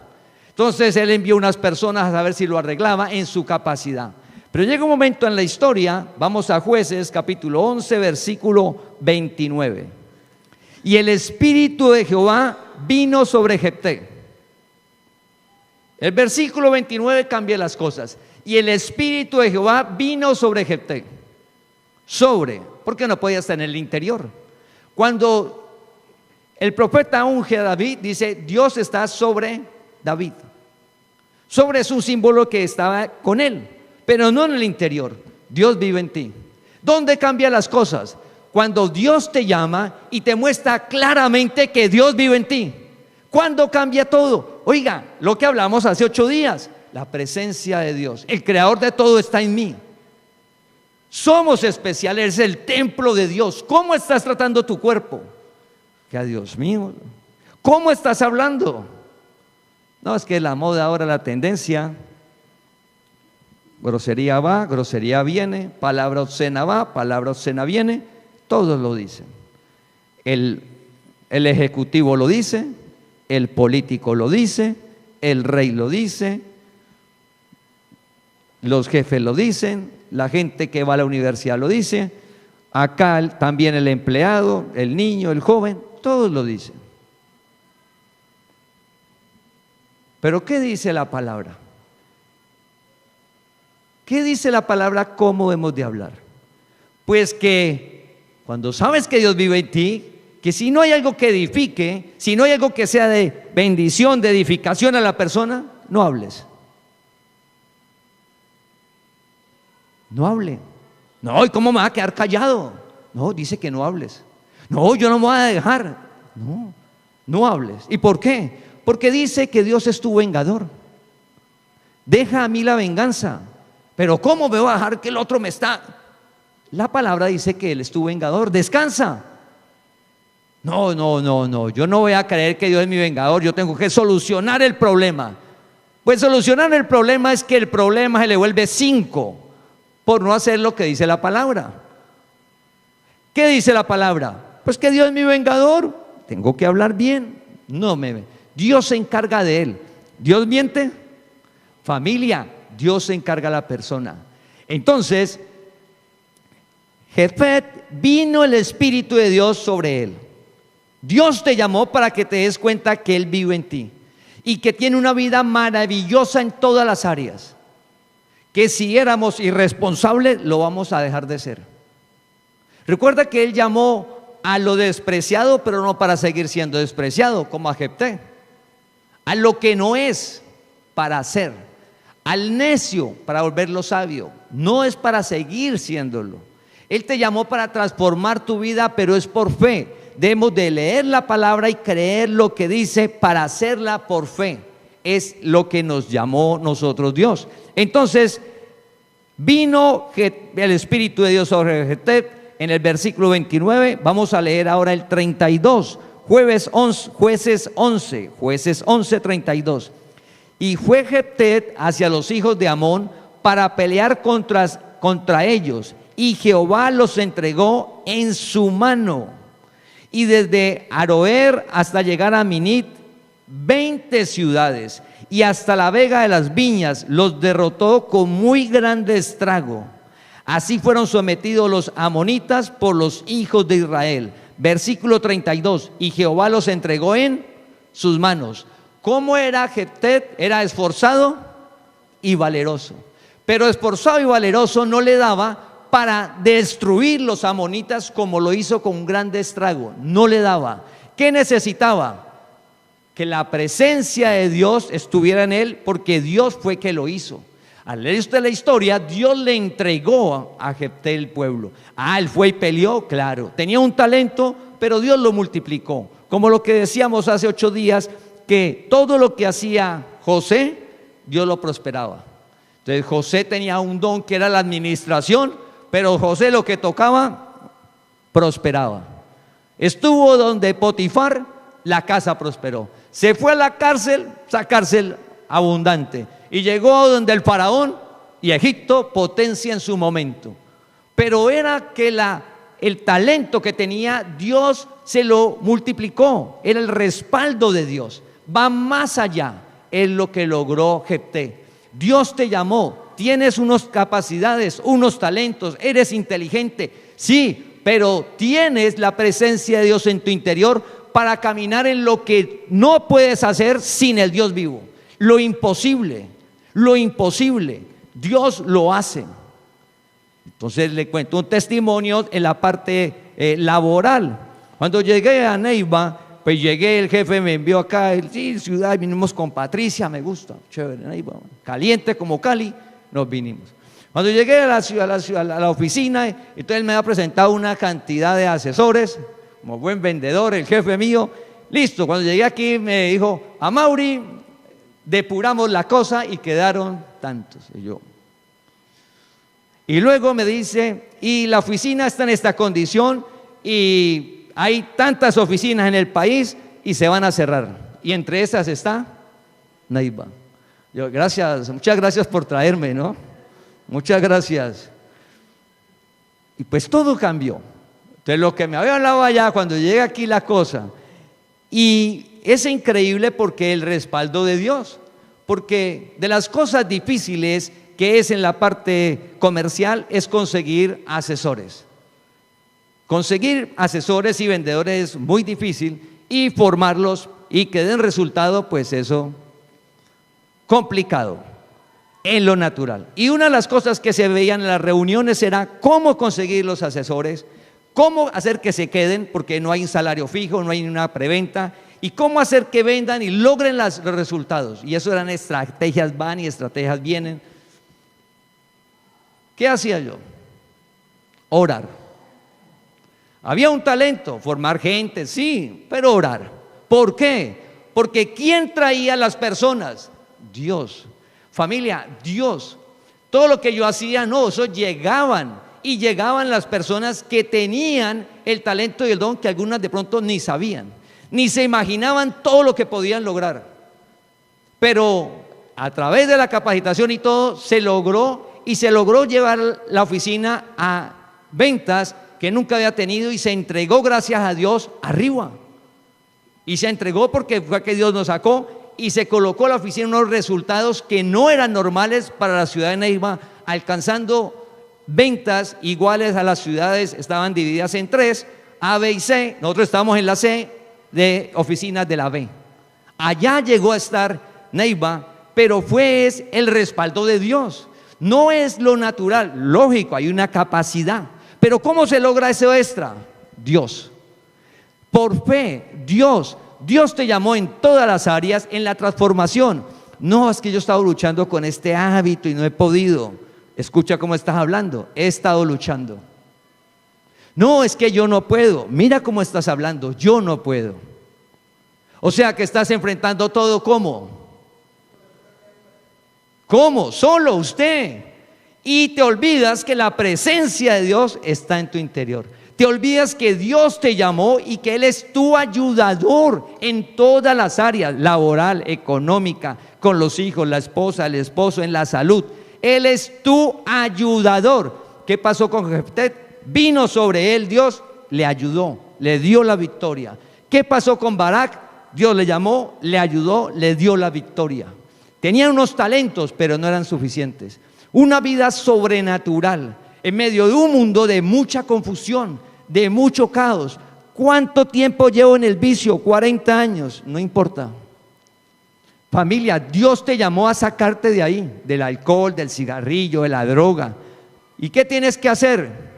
Entonces él envió unas personas a saber si lo arreglaba en su capacidad. Pero llega un momento en la historia, vamos a Jueces capítulo 11 versículo 29. Y el Espíritu de Jehová vino sobre Jefté. El versículo 29 cambia las cosas. Y el Espíritu de Jehová vino sobre Jefté. Sobre, porque no podía estar en el interior. Cuando el profeta unge a David, dice: Dios está sobre David. Sobre es un símbolo que estaba con él, pero no en el interior. Dios vive en ti. ¿Dónde cambian las cosas? Cuando Dios te llama y te muestra claramente que Dios vive en ti. ¿Cuándo cambia todo? Oiga, lo que hablamos hace 8 días, la presencia de Dios, el creador de todo está en mí. Somos especiales, es el templo de Dios. ¿Cómo estás tratando tu cuerpo? Que a Dios mío, ¿cómo estás hablando? No, es que la moda ahora, la tendencia, grosería va, grosería viene, palabra obscena va, palabra obscena viene. Todos lo dicen. El ejecutivo lo dice, el político lo dice, el rey lo dice, los jefes lo dicen, la gente que va a la universidad lo dice, acá también el empleado, el niño, el joven, todos lo dicen. Pero ¿qué dice la palabra? ¿Qué dice la palabra? ¿Cómo hemos de hablar? Pues que cuando sabes que Dios vive en ti, que si no hay algo que edifique, si no hay algo que sea de bendición, de edificación a la persona, no hables. No hable. No, ¿y cómo me va a quedar callado? No, dice que no hables. No, yo no me voy a dejar. No, no hables. ¿Y por qué? Porque dice que Dios es tu vengador. Deja a mí la venganza. Pero ¿cómo me voy a dejar que el otro me está? La palabra dice que Él es tu vengador. Descansa. No, yo no voy a creer que Dios es mi vengador, yo tengo que solucionar el problema. Pues solucionar el problema es que el problema se le vuelve 5 por no hacer lo que dice la palabra. ¿Qué dice la palabra? Pues que Dios es mi vengador, tengo que hablar bien. Dios se encarga de él. ¿Dios miente? Familia, Dios se encarga de la persona. Entonces, Jefet, vino el Espíritu de Dios sobre él. Dios te llamó para que te des cuenta que Él vive en ti y que tiene una vida maravillosa en todas las áreas, que si éramos irresponsables lo vamos a dejar de ser. Recuerda que Él llamó a lo despreciado, pero no para seguir siendo despreciado, como a Jefté, a lo que no es para ser, al necio para volverlo sabio, no es para seguir siéndolo. Él te llamó para transformar tu vida, pero es por fe. Debemos de leer la palabra y creer lo que dice para hacerla por fe. Es lo que nos llamó nosotros Dios. Entonces, vino el Espíritu de Dios sobre Jefté en el versículo 29. Vamos a leer ahora el 32. Jueces 11, 32. Y fue Jefté hacia los hijos de Amón para pelear contra ellos, y Jehová los entregó en su mano. Y desde Aroer hasta llegar a Minit, 20 ciudades, y hasta la vega de las viñas los derrotó con muy grande estrago. Así fueron sometidos los amonitas por los hijos de Israel. Versículo 32, y Jehová los entregó en sus manos. ¿Cómo era Jefté? Era esforzado y valeroso, pero esforzado y valeroso no le daba para destruir los amonitas como lo hizo con un gran estrago. No le daba. ¿Qué necesitaba? Que la presencia de Dios estuviera en él, porque Dios fue que lo hizo. Al leer usted la historia, Dios le entregó a Jefté el pueblo. Él fue y peleó, claro. Tenía un talento, pero Dios lo multiplicó. Como lo que decíamos hace 8 días, que todo lo que hacía José, Dios lo prosperaba. Entonces José tenía un don que era la administración, pero José lo que tocaba, prosperaba. Estuvo donde Potifar, la casa prosperó. Se fue a la cárcel, esa cárcel abundante. Y llegó donde el faraón, y Egipto, potencia en su momento. Pero era que el talento que tenía, Dios se lo multiplicó. Era el respaldo de Dios. Va más allá, es lo que logró Jefté. Dios te llamó. Tienes unas capacidades, unos talentos, eres inteligente, sí, pero tienes la presencia de Dios en tu interior para caminar en lo que no puedes hacer sin el Dios vivo. Lo imposible, Dios lo hace. Entonces le cuento un testimonio en la parte laboral. Cuando llegué a Neiva, pues llegué, el jefe me envió acá, sí, ciudad, vinimos con Patricia, me gusta, chévere, Neiva, caliente como Cali. Nos vinimos. Cuando llegué a la oficina, entonces él me ha presentado una cantidad de asesores, como buen vendedor, el jefe mío. Listo, cuando llegué aquí me dijo: a Mauri, depuramos la cosa y quedaron tantos. Y luego me dice: y la oficina está en esta condición y hay tantas oficinas en el país y se van a cerrar. Y entre esas está Neiva. Yo, muchas gracias por traerme, ¿no? Muchas gracias. Y pues todo cambió. Entonces lo que me había hablado allá, cuando llega aquí la cosa, y es increíble porque el respaldo de Dios, porque de las cosas difíciles que es en la parte comercial es conseguir asesores. Conseguir asesores y vendedores es muy difícil, y formarlos y que den resultado, pues eso complicado en lo natural. Y una de las cosas que se veían en las reuniones era cómo conseguir los asesores, cómo hacer que se queden, porque no hay un salario fijo, no hay una preventa, y cómo hacer que vendan y logren los resultados. Y eso eran estrategias van y estrategias vienen. ¿Qué hacía yo? Orar. Había un talento, formar gente, sí, pero orar. ¿Por qué? Porque ¿quién traía a las personas? Dios. Familia, Dios. Todo lo que yo hacía, no, eso llegaban y llegaban las personas que tenían el talento y el don que algunas de pronto ni sabían, ni se imaginaban todo lo que podían lograr. Pero a través de la capacitación y todo se logró llevar la oficina a ventas que nunca había tenido y se entregó, gracias a Dios, arriba. Y se entregó porque fue que Dios nos sacó y se colocó la oficina en unos resultados que no eran normales para la ciudad de Neiva, alcanzando ventas iguales a las ciudades. Estaban divididas en 3, A, B y C. Nosotros estábamos en la C, de oficinas de la B. Allá llegó a estar Neiva, pero fue el respaldo de Dios. No es lo natural, lógico, hay una capacidad. Pero ¿cómo se logra eso extra? Dios. Por fe, Dios te llamó en todas las áreas, en la transformación. No, es que yo he estado luchando con este hábito y no he podido. Escucha cómo estás hablando, he estado luchando. No, es que yo no puedo. Mira cómo estás hablando, yo no puedo. O sea que estás enfrentando todo ¿cómo? ¿Cómo? Solo usted. Y te olvidas que la presencia de Dios está en tu interior. Te olvidas que Dios te llamó y que Él es tu ayudador en todas las áreas, laboral, económica, con los hijos, la esposa, el esposo, en la salud. Él es tu ayudador. ¿Qué pasó con Jefté? Vino sobre él Dios, le ayudó, le dio la victoria. ¿Qué pasó con Barak? Dios le llamó, le ayudó, le dio la victoria. Tenían unos talentos, pero no eran suficientes. Una vida sobrenatural en medio de un mundo de mucha confusión, de mucho caos. ¿Cuánto tiempo llevo en el vicio? 40 años, no importa. Familia, Dios te llamó a sacarte de ahí, del alcohol, del cigarrillo, de la droga. ¿Y qué tienes que hacer?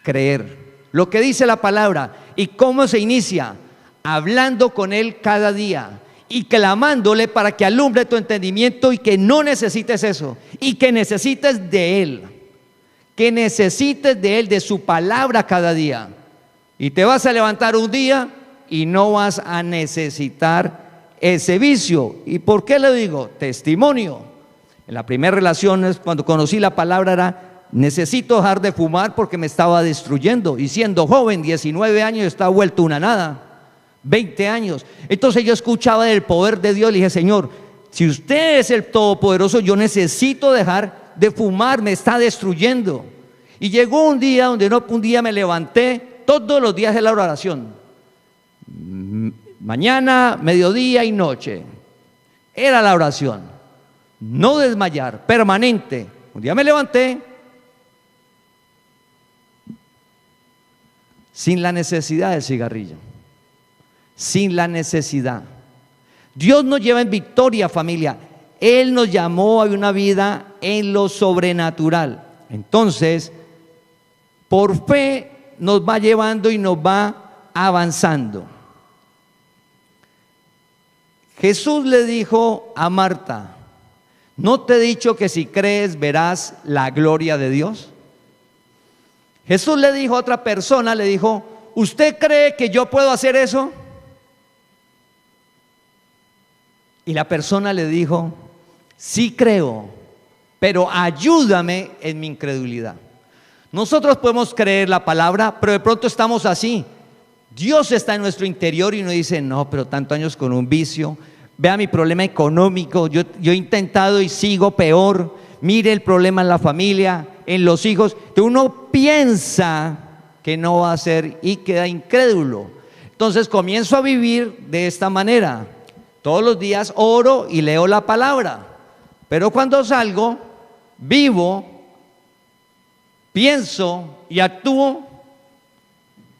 Creer lo que dice la palabra. ¿Y cómo se inicia? Hablando con Él cada día y clamándole para que alumbre tu entendimiento y que no necesites eso, y que necesites de Él, que necesites de Él, de su palabra cada día. Y te vas a levantar un día y no vas a necesitar ese vicio. ¿Y por qué le digo? Testimonio. En la primera relación, cuando conocí la palabra, era: necesito dejar de fumar porque me estaba destruyendo. Y siendo joven, 19 años, estaba vuelto una nada. 20 años. Entonces yo escuchaba del poder de Dios. Le dije: Señor, si usted es el Todopoderoso, yo necesito dejar de fumar, me está destruyendo. Y llegó un día donde un día me levanté todos los días de la oración, mañana, mediodía y noche. Era la oración, no desmayar, permanente. Un día me levanté sin la necesidad del cigarrillo, sin la necesidad. Dios nos lleva en victoria, familia. Él nos llamó a una vida en lo sobrenatural. Entonces, por fe nos va llevando y nos va avanzando. Jesús le dijo a Marta: ¿no te he dicho que si crees verás la gloria de Dios? Jesús le dijo a otra persona, le dijo: ¿usted cree que yo puedo hacer eso? Y la persona le dijo: sí creo, pero ayúdame en mi incredulidad. Nosotros podemos creer la palabra, pero de pronto estamos así. Dios está en nuestro interior y nos dice: no, pero tantos años con un vicio, vea mi problema económico, yo he intentado y sigo peor, mire el problema en la familia, en los hijos, que uno piensa que no va a ser y queda incrédulo. Entonces comienzo a vivir de esta manera. Todos los días oro y leo la palabra, pero cuando salgo, vivo, pienso y actúo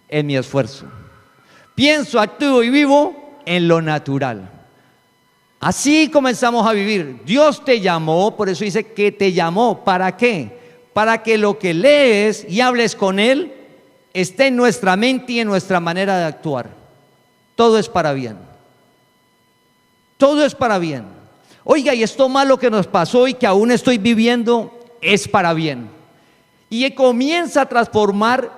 en mi esfuerzo. Pienso, actúo y vivo en lo natural. Así comenzamos a vivir. Dios te llamó, por eso dice que te llamó. ¿Para qué? Para que lo que lees y hables con Él esté en nuestra mente y en nuestra manera de actuar. Todo es para bien. Todo es para bien. Oiga, y esto malo que nos pasó y que aún estoy viviendo es para bien. Y comienza a transformar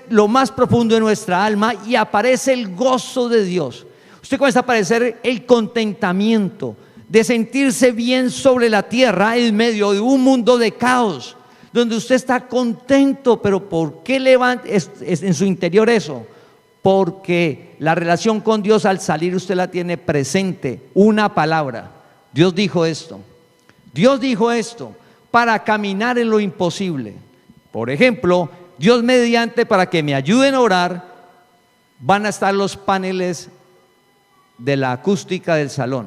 lo más profundo de nuestra alma y aparece el gozo de Dios. Usted comienza a aparecer el contentamiento de sentirse bien sobre la tierra en medio de un mundo de caos, donde usted está contento, pero ¿por qué es en su interior eso? Porque la relación con Dios al salir usted la tiene presente, una palabra. Dios dijo esto para caminar en lo imposible. Por ejemplo, Dios mediante, para que me ayuden a orar, van a estar los paneles de la acústica del salón.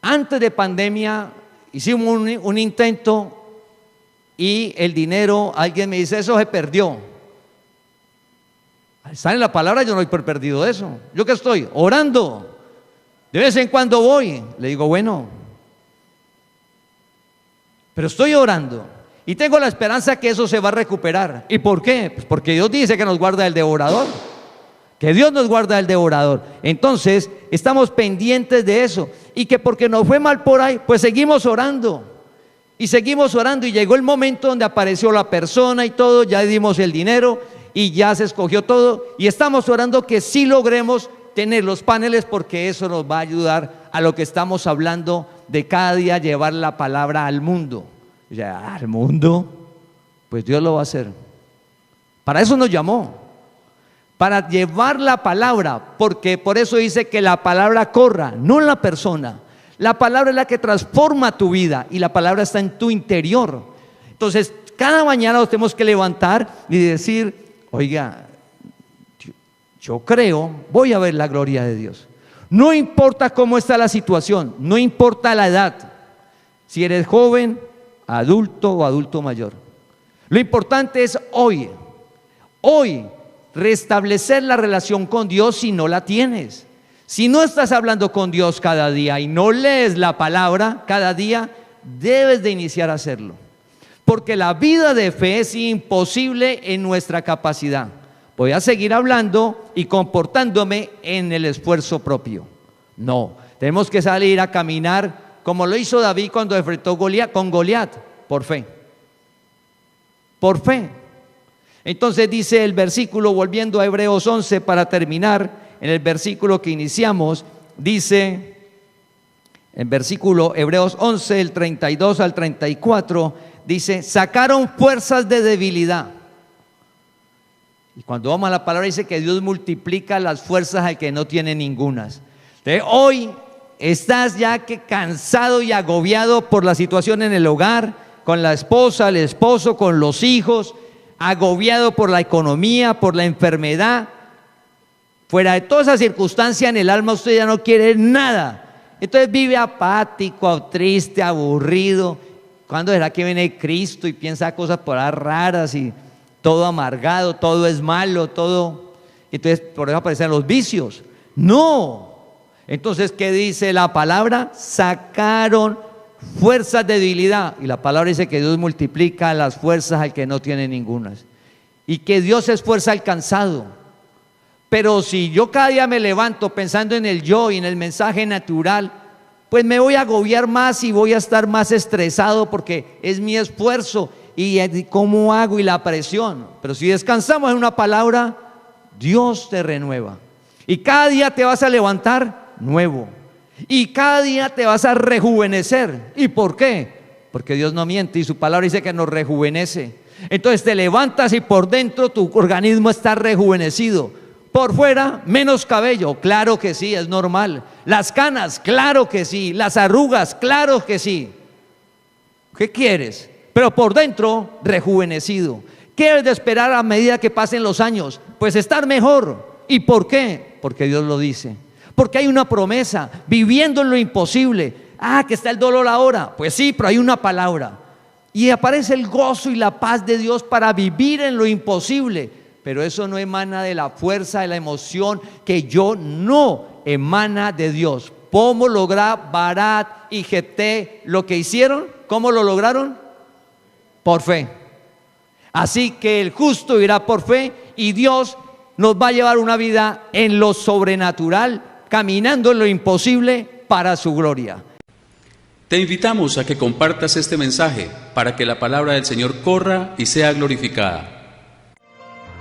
Antes de pandemia hicimos un intento y el dinero, alguien me dice, eso se perdió. Está en la palabra, yo no he perdido eso. ¿Yo qué estoy? Orando. De vez en cuando voy. Le digo, bueno, pero estoy orando y tengo la esperanza que eso se va a recuperar. ¿Y por qué? Pues porque Dios dice que nos guarda el devorador. Que Dios nos guarda del devorador. Entonces, estamos pendientes de eso. Y que porque nos fue mal por ahí, pues seguimos orando. Y seguimos orando. Y llegó el momento donde apareció la persona y todo. Ya dimos el dinero y ya se escogió todo. Y estamos orando que sí logremos tener los paneles, porque eso nos va a ayudar a lo que estamos hablando de cada día llevar la palabra al mundo. Ya, ¿al mundo? Pues Dios lo va a hacer. Para eso nos llamó. Para llevar la palabra, porque por eso dice que la palabra corra, no la persona. La palabra es la que transforma tu vida y la palabra está en tu interior. Entonces, cada mañana nos tenemos que levantar y decir, oiga, yo creo, voy a ver la gloria de Dios. No importa cómo está la situación, no importa la edad, si eres joven, adulto o adulto mayor. Lo importante es hoy restablecer la relación con Dios si no la tienes. Si no estás hablando con Dios cada día y no lees la palabra cada día, debes de iniciar a hacerlo. Porque la vida de fe es imposible en nuestra capacidad. Voy a seguir hablando y comportándome en el esfuerzo propio. No, tenemos que salir a caminar como lo hizo David cuando enfrentó con Goliat, por fe. Por fe. Entonces dice el versículo, volviendo a Hebreos 11 para terminar, en el versículo que iniciamos, dice, en versículo Hebreos 11, el 32 al 34, dice, sacaron fuerzas de debilidad. Y cuando vamos a la palabra dice que Dios multiplica las fuerzas al que no tiene ningunas. Entonces, hoy estás ya que cansado y agobiado por la situación en el hogar, con la esposa, el esposo, con los hijos, agobiado por la economía, por la enfermedad. Fuera de toda esa circunstancia en el alma usted ya no quiere nada. Entonces vive apático, triste, aburrido. ¿Cuándo será que viene Cristo y piensa cosas por ahí raras y todo amargado, todo es malo, todo? Entonces por eso aparecen los vicios. No. Entonces, ¿qué dice la palabra? Sacaron fuerzas de debilidad. Y la palabra dice que Dios multiplica las fuerzas al que no tiene ningunas. Y que Dios esfuerza al cansado. Pero si yo cada día me levanto pensando en el yo y en el mensaje natural, pues me voy a agobiar más y voy a estar más estresado porque es mi esfuerzo y cómo hago y la presión. Pero si descansamos en una palabra, Dios te renueva. Y cada día te vas a levantar nuevo. Y cada día te vas a rejuvenecer. ¿Y por qué? Porque Dios no miente y su palabra dice que nos rejuvenece. Entonces te levantas y por dentro tu organismo está rejuvenecido. Por fuera, menos cabello, claro que sí, es normal. Las canas, claro que sí. Las arrugas, claro que sí. ¿Qué quieres? Pero por dentro, rejuvenecido. ¿Qué debes de esperar a medida que pasen los años? Pues estar mejor. ¿Y por qué? Porque Dios lo dice. Porque hay una promesa, viviendo en lo imposible. Ah, que está el dolor ahora. Pues sí, pero hay una palabra. Y aparece el gozo y la paz de Dios para vivir en lo imposible. Pero eso no emana de la fuerza, de la emoción, que yo no emana de Dios. ¿Cómo lograr Barat y Jefté lo que hicieron? ¿Cómo lo lograron? Por fe. Así que el justo irá por fe y Dios nos va a llevar una vida en lo sobrenatural, caminando en lo imposible para su gloria. Te invitamos a que compartas este mensaje para que la palabra del Señor corra y sea glorificada.